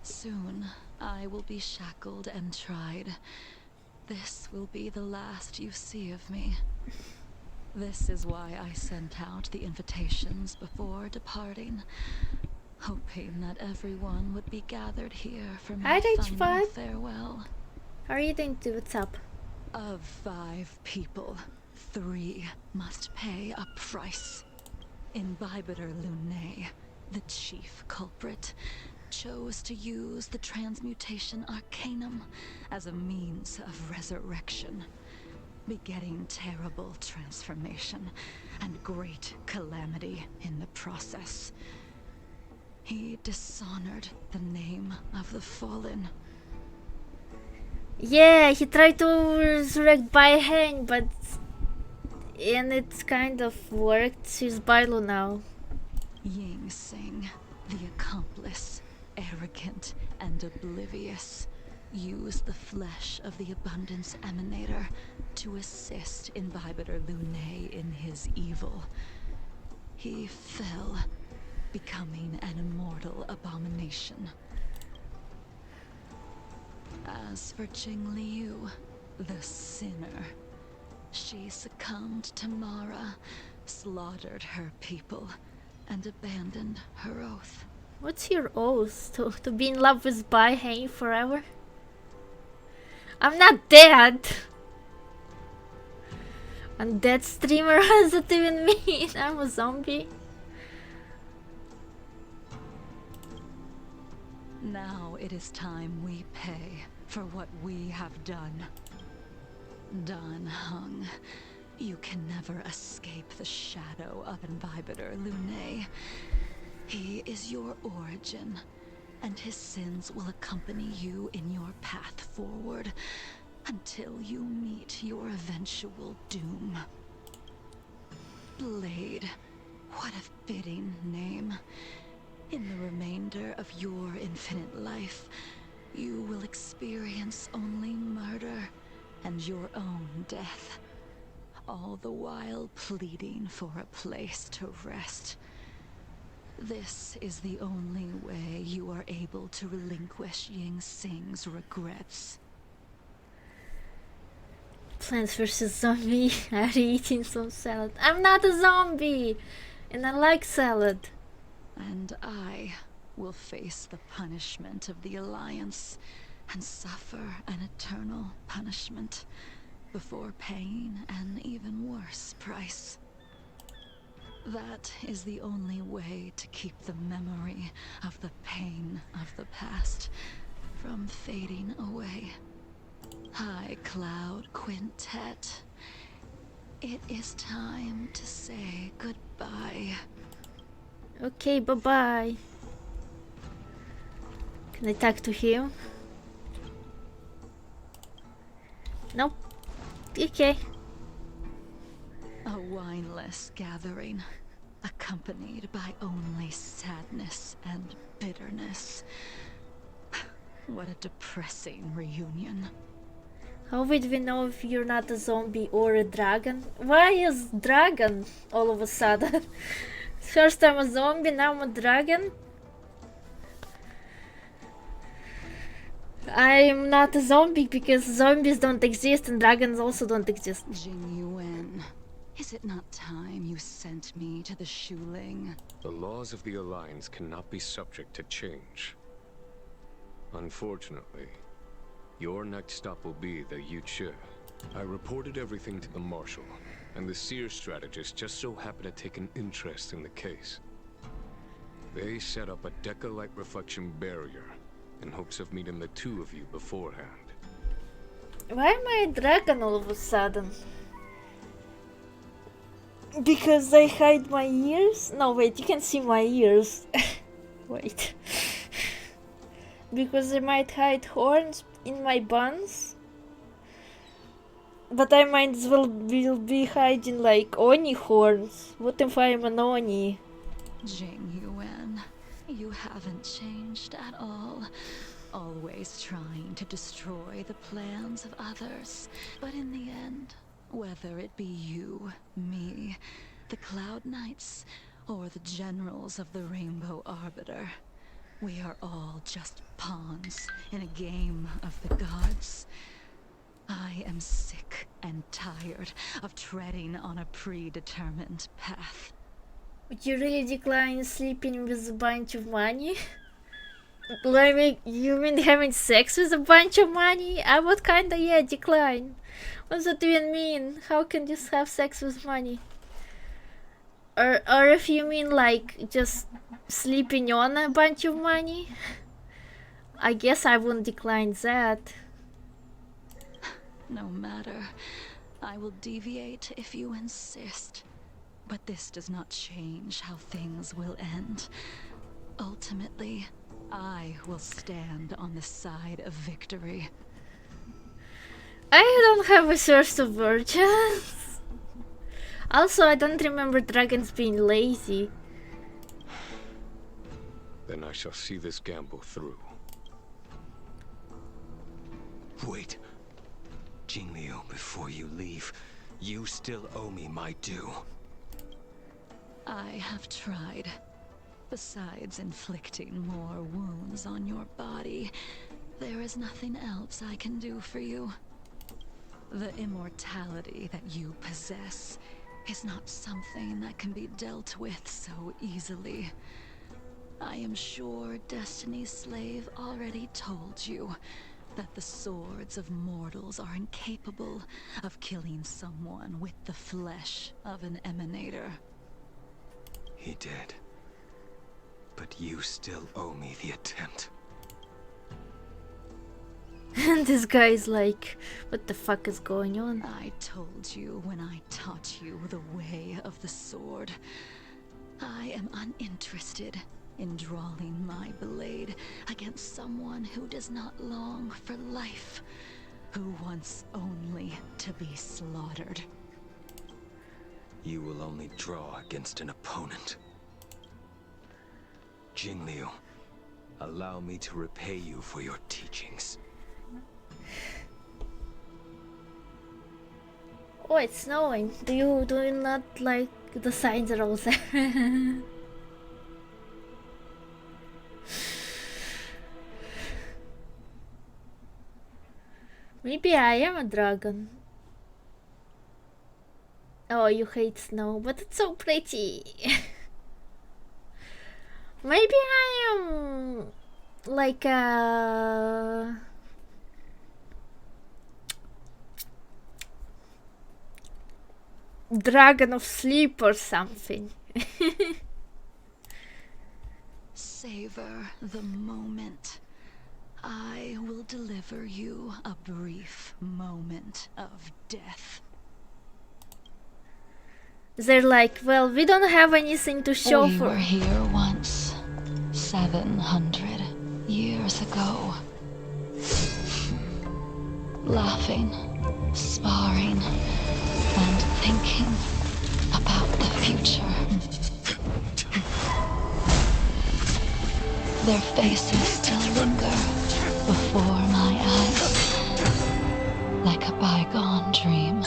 Soon, I will be shackled and tried. This will be the last you see of me. This is why I sent out the invitations before departing, hoping that everyone would be gathered here for my final farewell. How are you doing? What's up? Of 5 people, 3 must pay a price. Imbibitor Lunae, the chief culprit, chose to use the transmutation arcanum as a means of resurrection, begetting terrible transformation and great calamity in the process. He dishonored the name of the fallen. Yeah, he tried to resurrect by hand, and it's kind of worked. She's Barlow now. Ying Sing, the accomplice, arrogant and oblivious, used the flesh of the Abundance Emanator to assist Imbibitor Lunae in his evil. He fell, becoming an immortal abomination. As for Jing Liu, the sinner, she succumbed to Mara, slaughtered her people, and abandoned her oath. What's your oath? To be in love with Bai Heng forever? I'm not dead! Undead streamer has it even mean? I'm a zombie. Now it is time we pay for what we have done. Dan Heng, you can never escape the shadow of Imbibitor Lunae. He is your origin, and his sins will accompany you in your path forward until you meet your eventual doom. Blade, what a fitting name. In the remainder of your infinite life, you will experience only murder and your own death, all the while pleading for a place to rest. This is the only way you are able to relinquish Ying Sing's regrets. Plants vs. Zombie. I'm eating some salad. I'm not a zombie! And I like salad. And I will face the punishment of the Alliance and suffer an eternal punishment before paying an even worse price. That is the only way to keep the memory of the pain of the past from fading away. High Cloud Quintet, it is time to say goodbye. Okay, bye-bye. Can I talk to him? Nope. Okay. A wineless gathering, accompanied by only sadness and bitterness. What a depressing reunion. How would we know if you're not a zombie or a dragon? Why is dragon all of a sudden? First I'm a zombie, now I'm a dragon. I'm not a zombie because zombies don't exist and dragons also don't exist. Jing Yuan, is it not time you sent me to the Shuling? The laws of the Alliance cannot be subject to change. Unfortunately, your next stop will be the Yuchi. I reported everything to the Marshal, and the Seer strategist just so happened to take an interest in the case. They set up a Deca-like reflection barrier in hopes of meeting the 2 of you beforehand. Why am I a dragon all of a sudden? Because I hide my ears? No, wait, you can see my ears. Wait. Because I might hide horns in my buns? But I might as well will be hiding like Oni horns. What if I'm an Oni? Jing Yuan, you haven't changed at all. Always trying to destroy the plans of others. But in the end, whether it be you, me, the Cloud Knights, or the generals of the Rainbow Arbiter, we are all just pawns in a game of the gods. I am sick and tired of treading on a predetermined path. Would you really decline sleeping with a bunch of money? Like, you mean having sex with a bunch of money? I would kinda, yeah, decline. What does that even mean? How can you have sex with money? Or if you mean like just sleeping on a bunch of money, I guess I wouldn't decline that. No matter. I will deviate if you insist. But this does not change how things will end. Ultimately, I will stand on the side of victory. I don't have a source of virgins. Also, I don't remember dragons being lazy. Then I shall see this gamble through. Wait. Jingliu, before you leave, you still owe me my due. I have tried. Besides inflicting more wounds on your body, there is nothing else I can do for you. The immortality that you possess is not something that can be dealt with so easily. I am sure Destiny's Slave already told you that the swords of mortals are incapable of killing someone with the flesh of an emanator. He did. But you still owe me the attempt. And this guy's like, what the fuck is going on? I told you when I taught you the way of the sword. I am uninterested in drawing my blade against someone who does not long for life, who wants only to be slaughtered. You will only draw against an opponent. Jingliu, allow me to repay you for your teachings. Oh, it's snowing. Do you not like the signs are all there? Maybe I am a dragon. Oh, you hate snow, but it's so pretty. Maybe I am like a dragon of sleep or something. Savor the moment. I will deliver you a brief moment of death. They're like, well, we don't have anything to show We for. were here once, 700 years ago. Laughing, sparring, and thinking about the future. Their faces still linger before my eyes, like a bygone dream.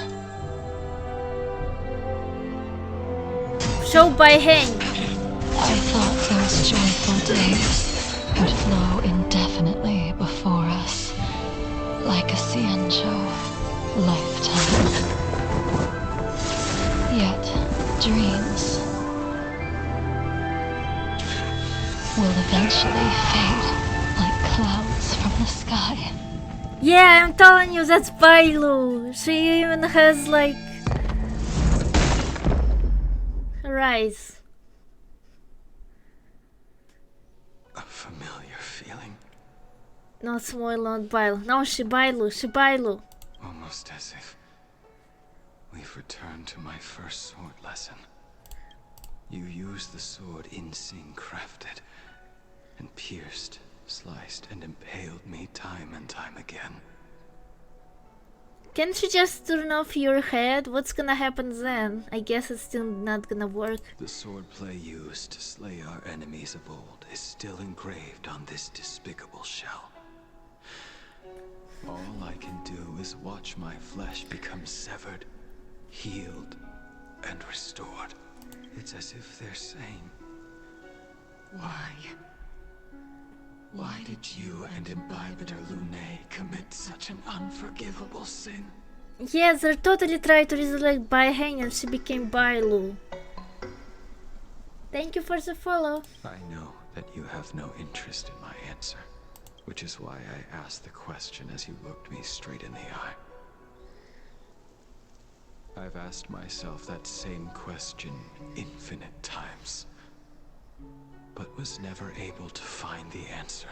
Show by hand. I thought those joyful days would flow indefinitely before us, like a Cienjo lifetime. Yet, dreams will eventually fade like clouds from the sky. Yeah, I'm telling you, that's Bailu. She even has like her eyes. A familiar feeling. Not Smoil, not Bailu. No, Shibailu. Almost as if we've returned to my first sword lesson. You used the sword Insing crafted, and pierced, sliced, and impaled me time and time again. Can't you just turn off your head? What's gonna happen then? I guess it's still not gonna work. The swordplay used to slay our enemies of old is still engraved on this despicable shell. All I can do is watch my flesh become severed, healed, and restored. It's as if they're saying, Why? Why did you and Imbibitor Lunae commit such an unforgivable sin? Yes, they're totally trying to resurrect Bai-Heng and she became Bai-Lu. Thank you for the follow. I know that you have no interest in my answer, which is why I asked the question as you looked me straight in the eye. I've asked myself that same question infinite times, but was never able to find the answer.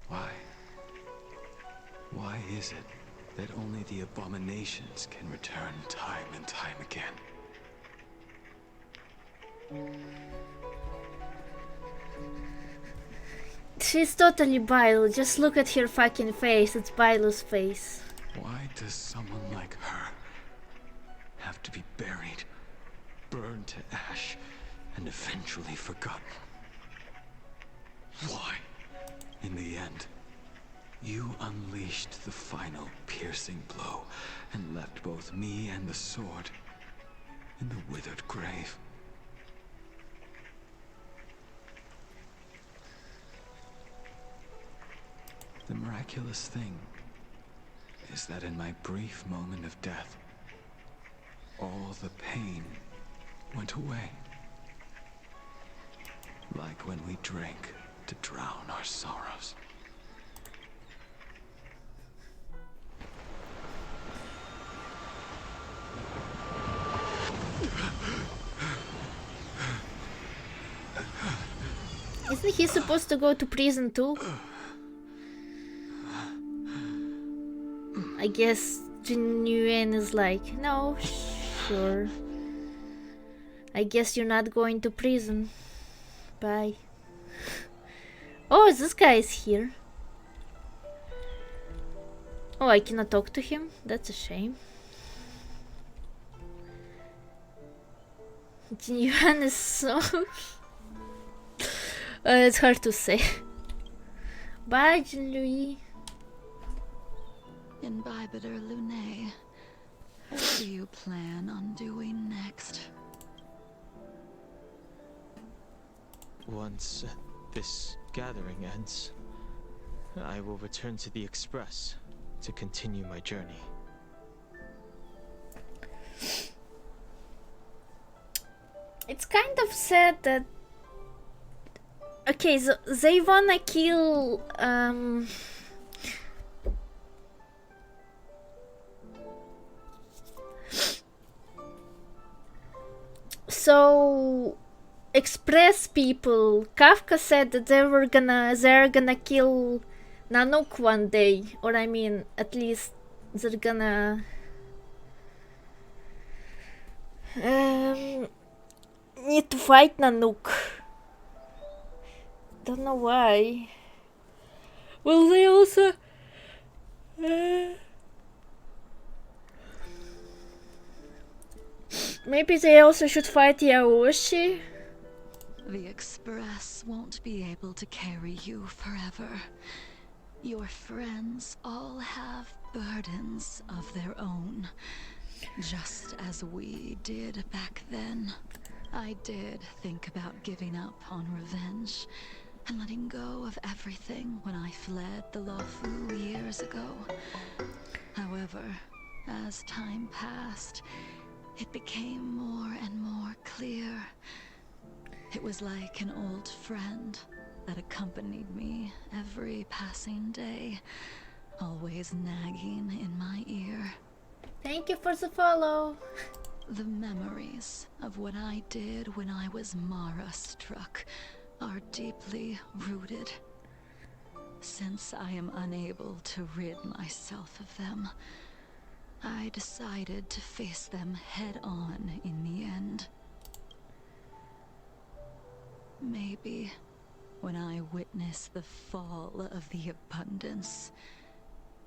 Why? Why is it that only the abominations can return time and time again? She's totally Bailu. Just look at her fucking face. It's Bailu's face. Why does someone like her have to be buried, burned to ash, and eventually forgotten? Why? In the end, you unleashed the final piercing blow and left both me and the sword in the withered grave. The miraculous thing is that in my brief moment of death, all the pain went away. Like when we drank to drown our sorrows. Isn't he supposed to go to prison too? I guess Jin Yuan is like, no, sure. I guess you're not going to prison. Bye. Oh, this guy is here. Oh, I cannot talk to him? That's a shame. Jin Yuan is so... it's hard to say. Bye, Jin Lui. Imbibitor Lunae, what do you plan on doing next? Once this gathering ends, I will return to the Express to continue my journey. It's kind of sad that... Okay, so they wanna kill... So... Express people, Kafka said that they're gonna kill Nanook one day, or I mean, at least they're gonna need to fight Nanook. Don't know why. Well, they also maybe they also should fight Yaoshi. The Express won't be able to carry you forever. Your friends all have burdens of their own, just as we did back then. I did think about giving up on revenge and letting go of everything when I fled the Luofu years ago. However, as time passed, it became more and more clear. It was like an old friend that accompanied me every passing day, always nagging in my ear. Thank you for the follow. The memories of what I did when I was Mara-struck are deeply rooted. Since I am unable to rid myself of them, I decided to face them head-on in the end. Maybe when I witness the fall of the abundance,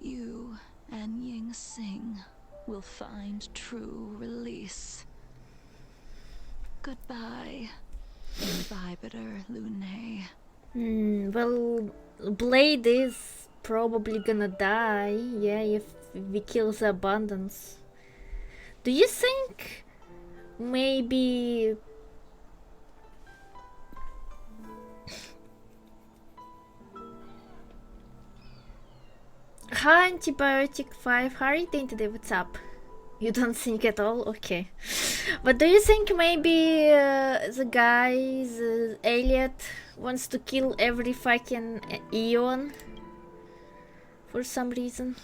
you and Ying Sing will find true release. Goodbye, Imbibitor Lunae. Well, Blade is probably gonna die, yeah, if we kill the abundance. Do you think maybe Hi, Antibiotic 5. How are you doing today? What's up? You don't think at all? Okay. But do you think maybe the guy, the Elliot, wants to kill every fucking Eon? For some reason?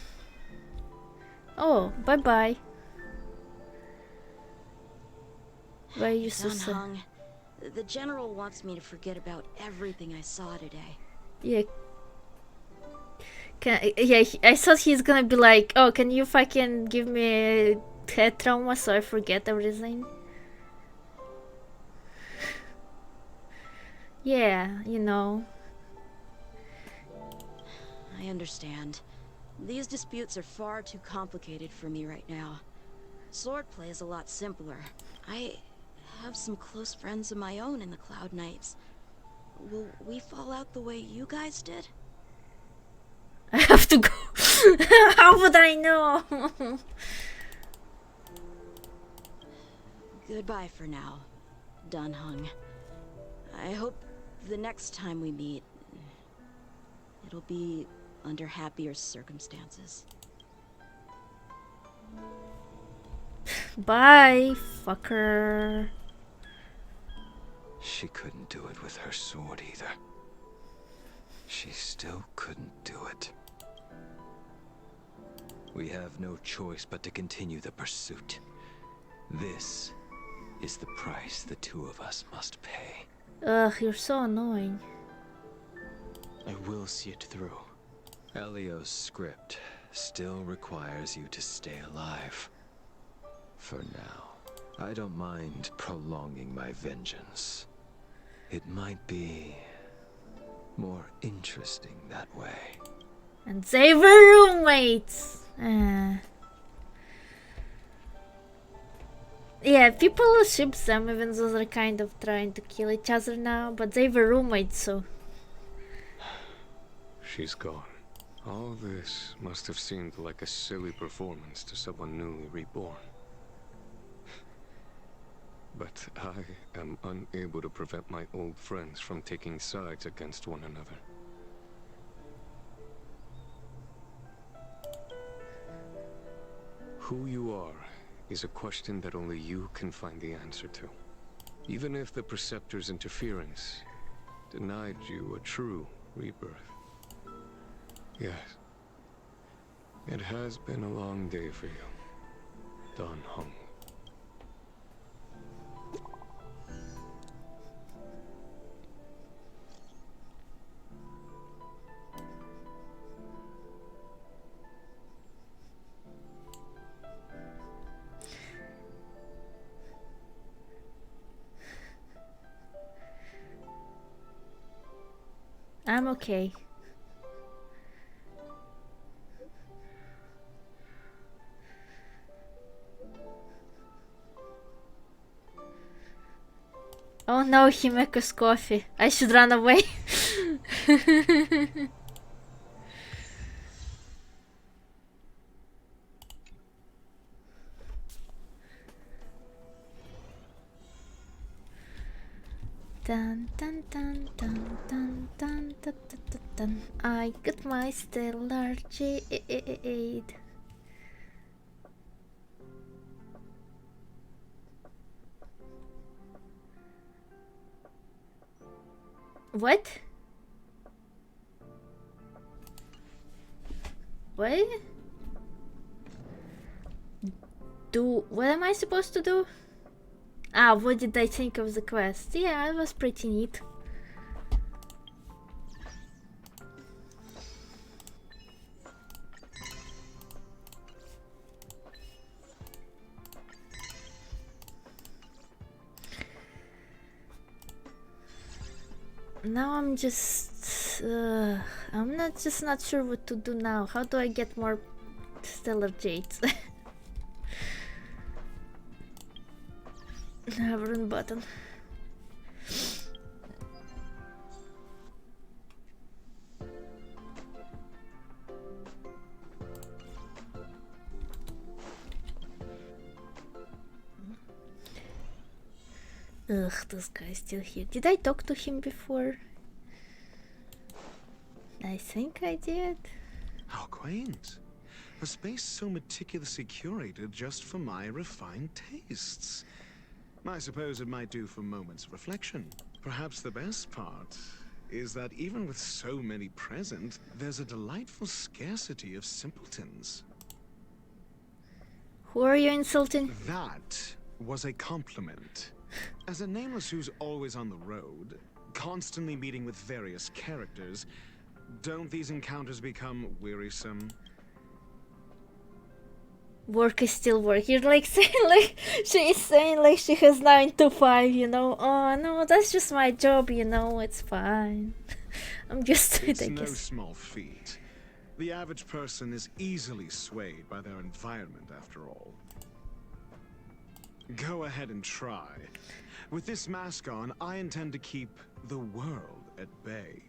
Oh, bye-bye. Why are you so sad? Hung, the General wants me to forget about everything I saw today. Yeah. I thought he's gonna be like, oh, can you fucking give me a head trauma so I forget everything? Yeah, you know. I understand. These disputes are far too complicated for me right now. Swordplay is a lot simpler. I have some close friends of my own in the Cloud Knights. Will we fall out the way you guys did? I have to go. How would I know? Goodbye for now, Dunhung. I hope the next time we meet, it'll be under happier circumstances. Bye, fucker. She couldn't do it with her sword either. She still couldn't do it. We have no choice but to continue the pursuit. This is the price the two of us must pay. Ugh, you're so annoying. I will see it through. Elio's script still requires you to stay alive. For now, I don't mind prolonging my vengeance. It might be more interesting that way. And they were roommates. Yeah, people ship them even though they're kind of trying to kill each other now, but they were roommates, so... She's gone. All this must have seemed like a silly performance to someone newly reborn. But I am unable to prevent my old friends from taking sides against one another. Who you are is a question that only you can find the answer to. Even if the Preceptor's interference denied you a true rebirth. Yes. It has been a long day for you, Dunhung. I'm okay. Oh no, Himeko's coffee. I should run away. Dun dun dun dun dun dun dun dun dun. I got my stellar jade. What? What? What am I supposed to do? Ah, what did I think of the quest? Yeah, it was pretty neat. Now I'm just... I'm not sure what to do now. How do I get more stellar jades? Run button. Ugh, this guy's still here. Did I talk to him before? I think I did. How quaint. A space so meticulously curated just for my refined tastes. I suppose it might do for moments of reflection. Perhaps the best part is that even with so many present, there's a delightful scarcity of simpletons. Who are you insulting? That was a compliment. As a nameless who's always on the road, constantly meeting with various characters, don't these encounters become wearisome? Work is still work. You're like saying like she is saying like she has 9 to 5, you know. Oh no, that's just my job, you know. It's fine. I'm used to it, I It's no guess. small feat. The average person is easily swayed by their environment, after all. Go ahead and try. With this mask on, I intend to keep the world at bay.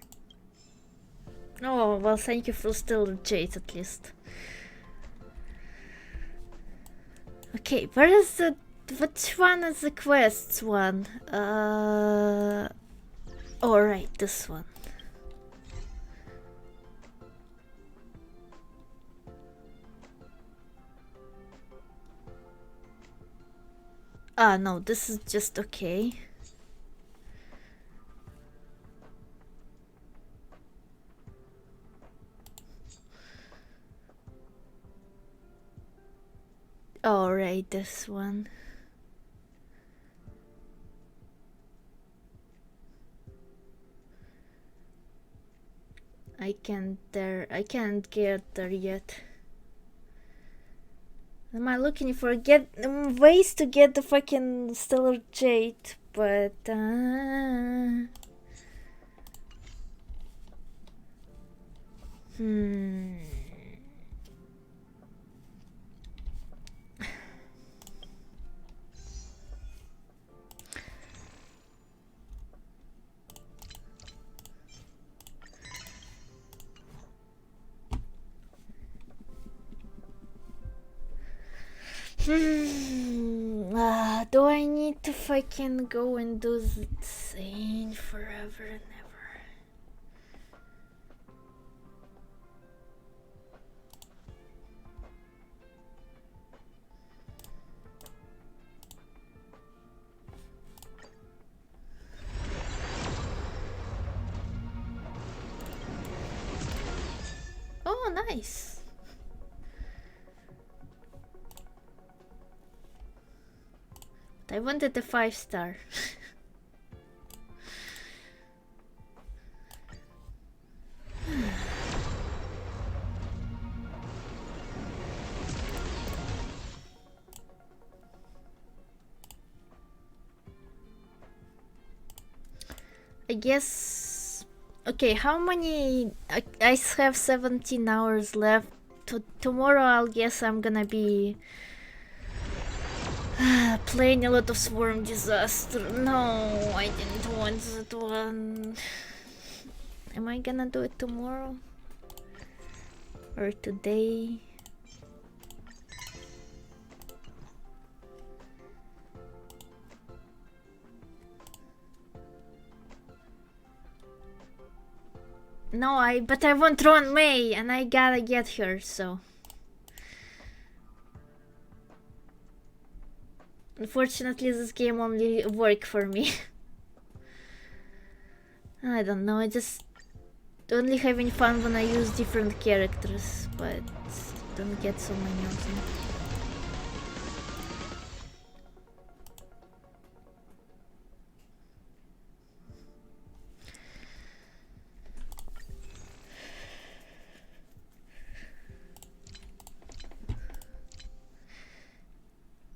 Oh well, thank you for still the jade at least. Okay, where is the... which one is the quests one? Alright, this one. Ah, no, this is just okay. Alright, this one. I can't get there yet. Am I looking for ways to get the fucking stellar jade, but do I need to fucking go and do the thing forever and ever? Oh, nice. I wanted the 5-star. I guess... okay, how many... I have 17 hours left. Tomorrow I'll guess I'm gonna be... playing a lot of Swarm Disaster. No, I didn't want that one. Am I gonna do it tomorrow? Or today? No, but I want Ruan Mei and I gotta get her, so... Unfortunately, this game only works for me. I don't know, I just only having fun when I use different characters, but don't get so many of them.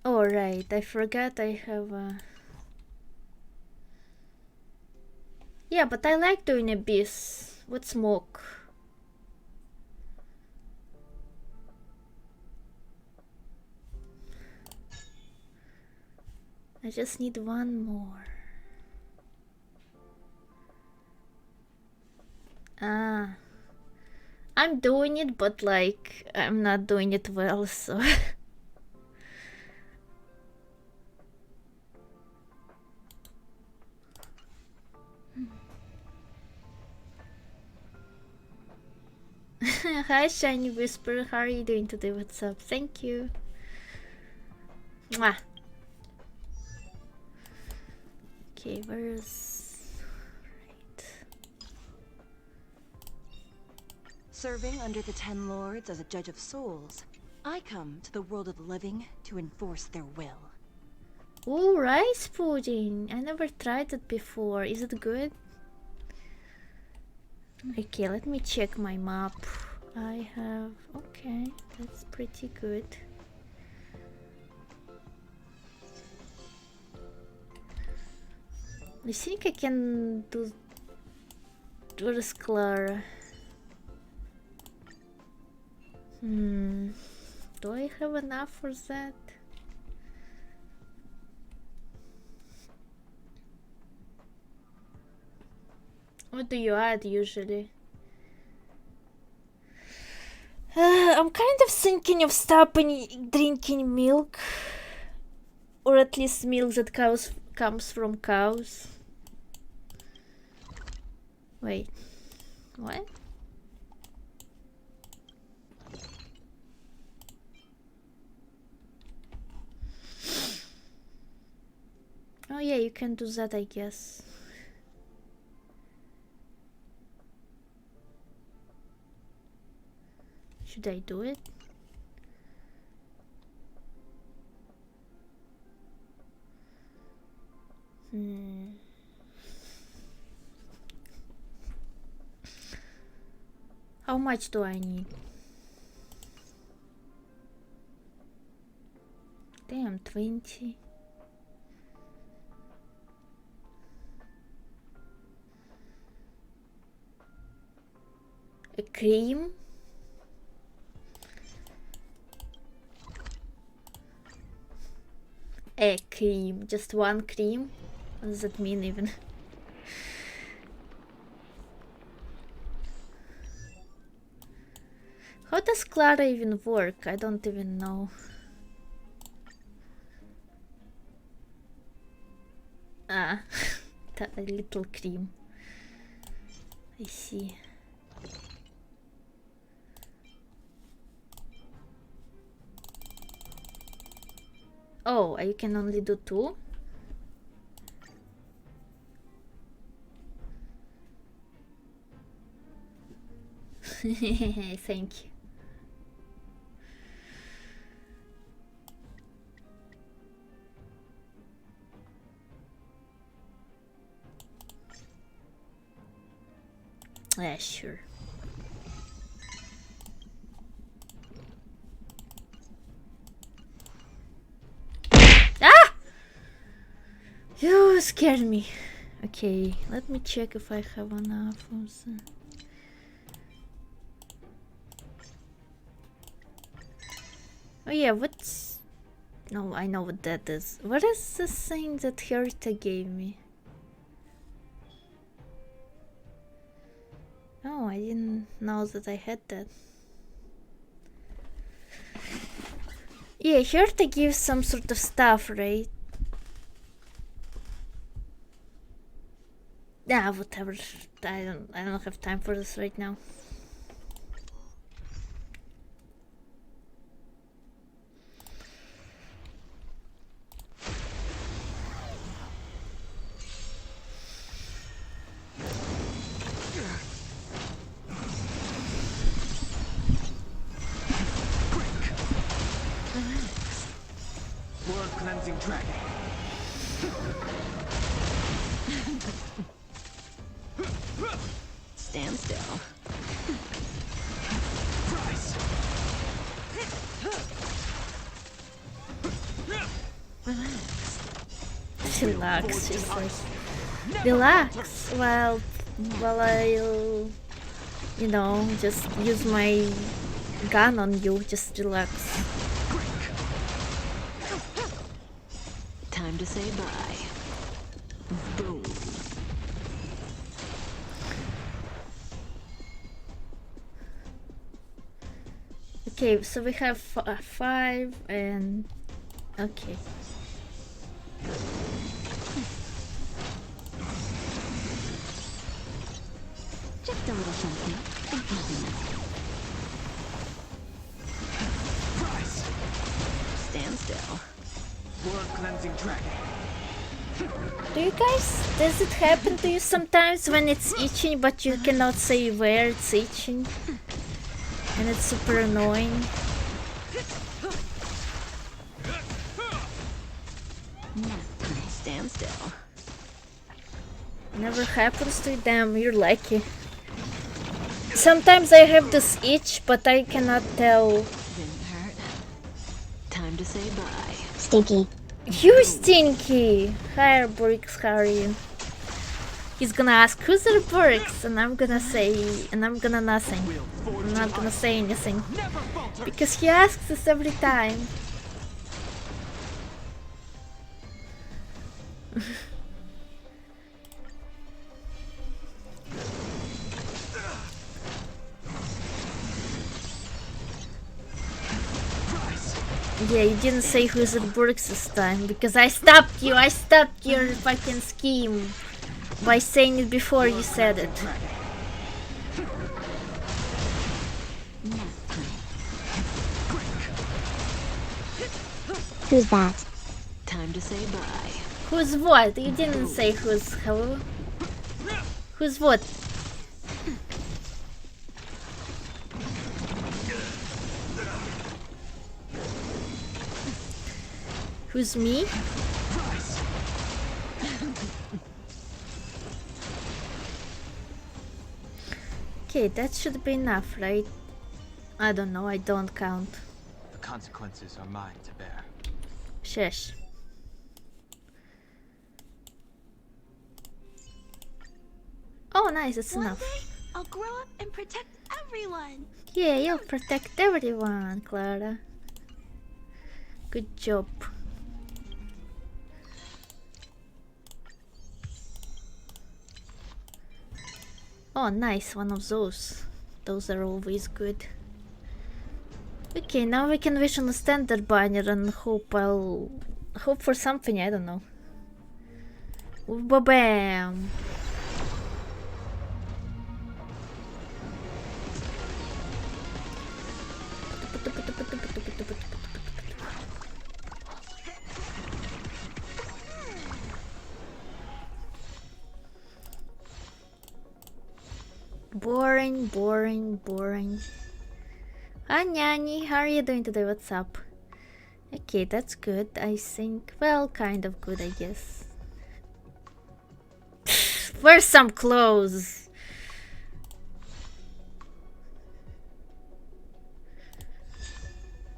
Oh right, I forgot I have a... yeah, but I like doing Abyss with smoke. I just need one more. Ah. I'm doing it, but like, I'm not doing it well, so... Hi, Shiny Whisper. How are you doing today? What's up? Thank you. Mwah. Okay, where's... Right. Serving under the Ten Lords as a judge of souls, I come to the world of the living to enforce their will. Ooh, rice pudding. I never tried it before. Is it good? Okay, let me check my map. I have... Okay, that's pretty good. I think I can do... Where's Clara? Do I have enough for that? What do you add usually? I'm kind of thinking of stopping drinking milk, or at least milk that comes from cows. Wait, what? Oh yeah, you can do that, I guess. Should I do it? How much do I need? Damn, 20. A cream? A cream, just one cream? What does that mean even? How does Clara even work? I don't even know. Ah, a little cream. I see. Oh, you can only do 2? Thank you. Yeah, sure. Ah! You scared me. Okay, let me check if I have enough of the... Oh yeah, what's... No, I know what that is. What is the thing that Herta gave me? Oh, I didn't know that I had that. Yeah, Herta gives some sort of stuff, right? Yeah, whatever. I don't have time for this right now. Cleansing dragon. Stand still. Rise. Relax, she says. Relax while I'll, you know, just use my gun on you. Just relax. Time to say bye. Boom. Okay, so we have 5 and... Okay. Just a little something. And happiness. standstill. Blood cleansing dragon. Do you guys, does it happen to you sometimes when it's itching but you cannot say where it's itching? And it's super annoying. Stand still. Never happens to them, you're lucky. Sometimes I have this itch, but I cannot tell. Didn't hurt. Time to say bye. Stinky. You stinky! Hi Bricks, how are you? He's gonna ask who's the Bricks, and I'm gonna say, and I'm gonna nothing. I'm not gonna say anything. Because he asks us every time. Yeah, you didn't say who's at Brooks this time, because I stopped you! I stopped your fucking scheme by saying it before you said it. Who's that? Time to say bye. Who's what? You didn't say who's who. Who's what? Who's me? Okay, that should be enough, right? I don't know, I don't count. The consequences are mine to bear. Shush. Oh, nice, it's One enough. day, I'll grow up and protect everyone. Yeah, you'll protect everyone, Clara. Good job. Oh, nice, one of those. Those are always good. Okay, now we can wish on a standard banner and hope for something, I don't know. Ba-bam! Boring, boring, boring. Hi, Nyani, how are you doing today? What's up? Okay, that's good, I think. Well, kind of good, I guess. Where's some clothes?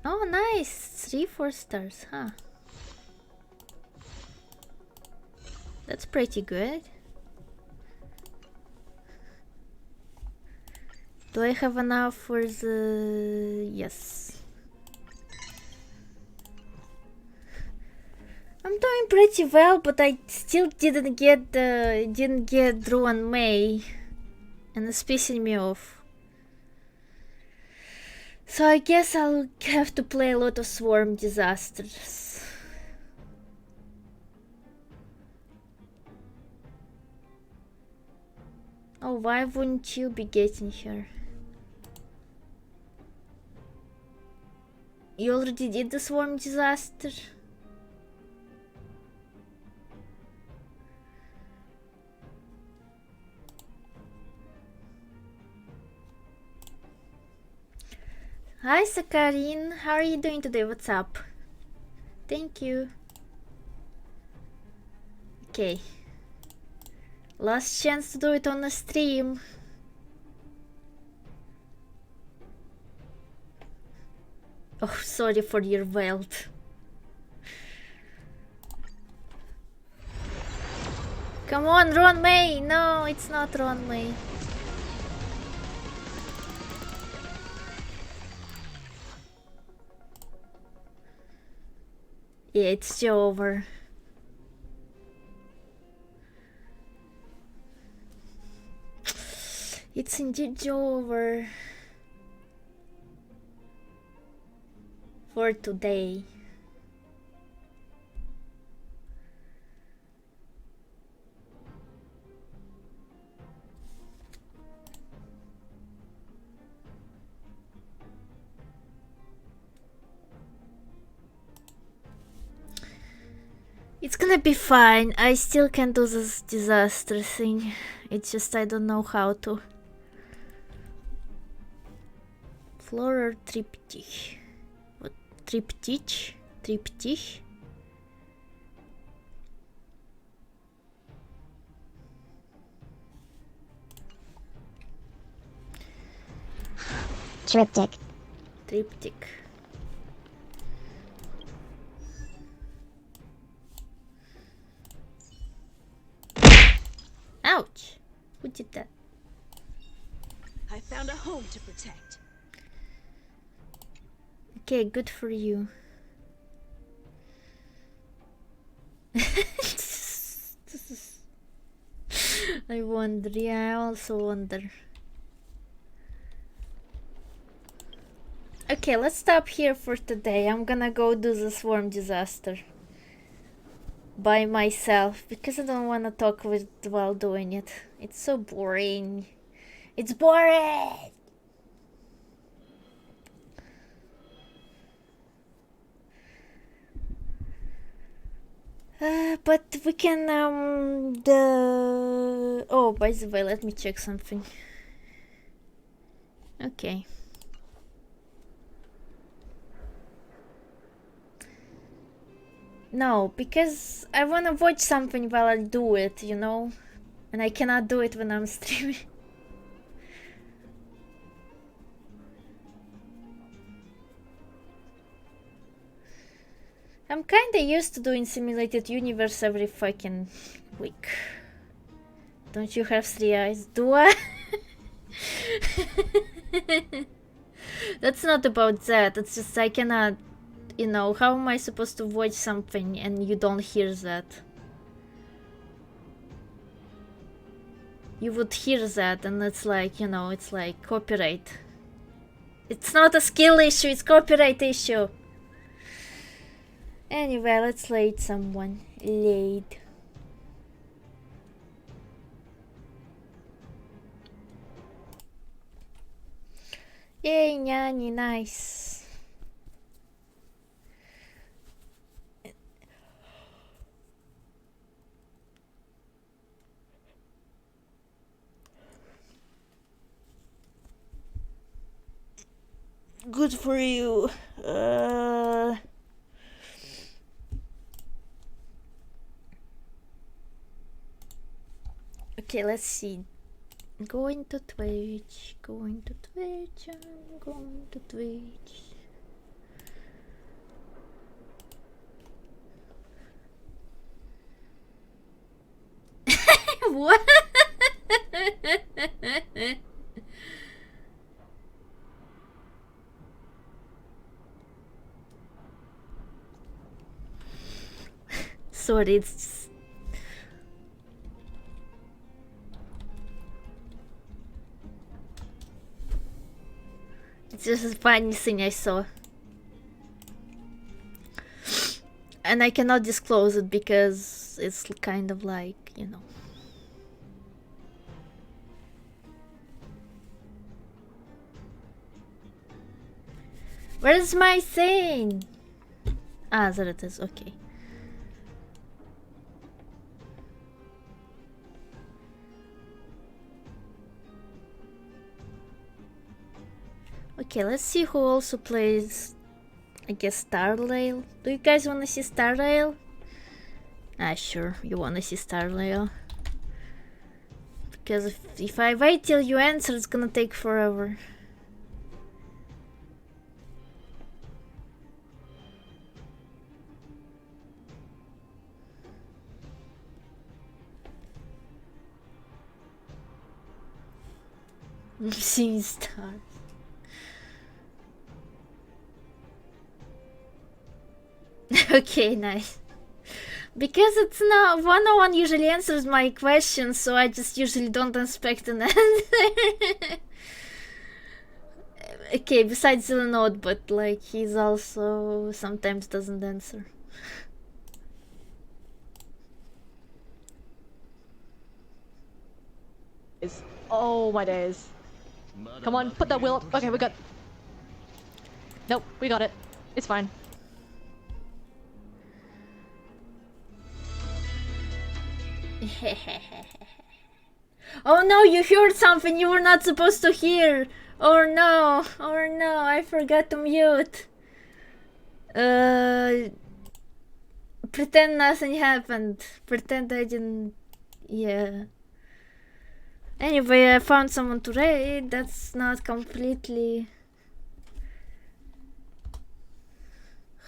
Oh, nice! 3-4 stars, huh? That's pretty good. Do I have enough for the... Yes. I'm doing pretty well, but I still didn't get Ruan Mei, and it's pissing me off. So I guess I'll have to play a lot of Swarm Disasters. Oh, why wouldn't you be getting her? You already did the Swarm Disaster? Hi Sakarin, how are you doing today? What's up? Thank you. Okay. Last chance to do it on the stream. Oh, sorry for your wealth. Come on, Ruan Mei! No, it's not Ruan Mei. Yeah, it's over. It's indeed over. For today. It's gonna be fine. I still can do this disaster thing. It's just I don't know how to. Floral triptych. What? Triptych? Triptych? Triptych. Triptych. Ouch! Who did that? I found a home to protect. Okay, good for you. I wonder, yeah, I also wonder. Okay, let's stop here for today. I'm gonna go do the swarm disaster by myself because I don't want to talk with while doing it. It's so boring. It's boring. But we can oh, by the way, let me check something. Okay. No, because I wanna watch something while I do it, you know? And I cannot do it when I'm streaming. I'm kinda used to doing simulated universe every fucking week. Don't you have 3 eyes? Do I? That's not about that. It's just I cannot, you know, how am I supposed to watch something and you don't hear that? You would hear that and it's like, you know, it's like copyright. It's not a skill issue, it's copyright issue. Anyway, let's raid someone. Raid. Yay, Nyani, nice. Good for you. Okay, let's see. Going to Twitch, I'm going to Twitch. What? Sorry, it's just... It's just a funny thing I saw. And I cannot disclose it because it's kind of like, you know. Where's my thing? Ah, there it is, okay. Okay, let's see who also plays, I guess, Star Rail. Do you guys want to see Star Rail? Ah, sure, you want to see Star Rail. Because if I wait till you answer, it's gonna take forever. I'm seeing stars. Okay, nice. Because it's not 101 usually answers my questions, so I just usually don't expect an answer. Okay, besides the note, but like he's also sometimes doesn't answer. Oh my days. Come on, put that wheel up. Okay, we got... Nope, we got it. It's fine. Oh no, you heard something you were not supposed to hear. Oh no, I forgot to mute. Pretend nothing happened. Pretend I didn't. Yeah. Anyway, I found someone to raid. That's not completely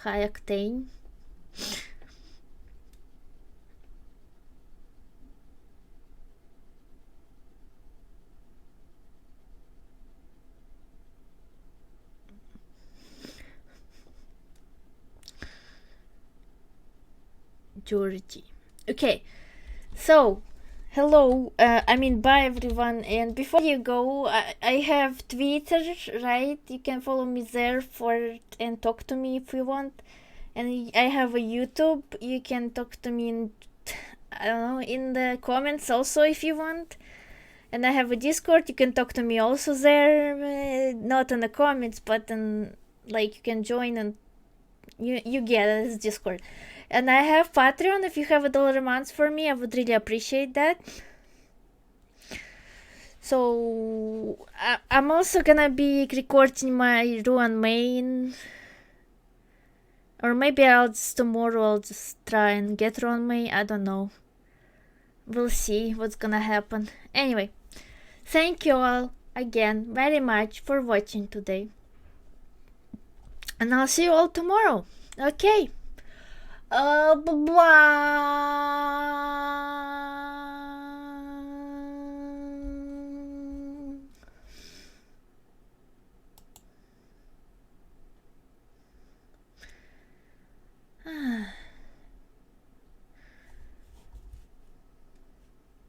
high octane. Georgie. Okay, so hello, bye everyone, and before you go, I have Twitter, right? You can follow me there and talk to me if you want, and I have a YouTube. You can talk to me in, I don't know, in the comments also if you want, and I have a Discord. You can talk to me also there, not in the comments, but in, like, you can join and you get it, it's Discord. And I have Patreon. If you have $1 a month for me, I would really appreciate that. So I'm also gonna be recording my Ruan Mei, or maybe tomorrow I'll just try and get Ruan Mei. I don't know. We'll see what's gonna happen. Anyway, thank you all again very much for watching today, and I'll see you all tomorrow. Okay. Bye-bye.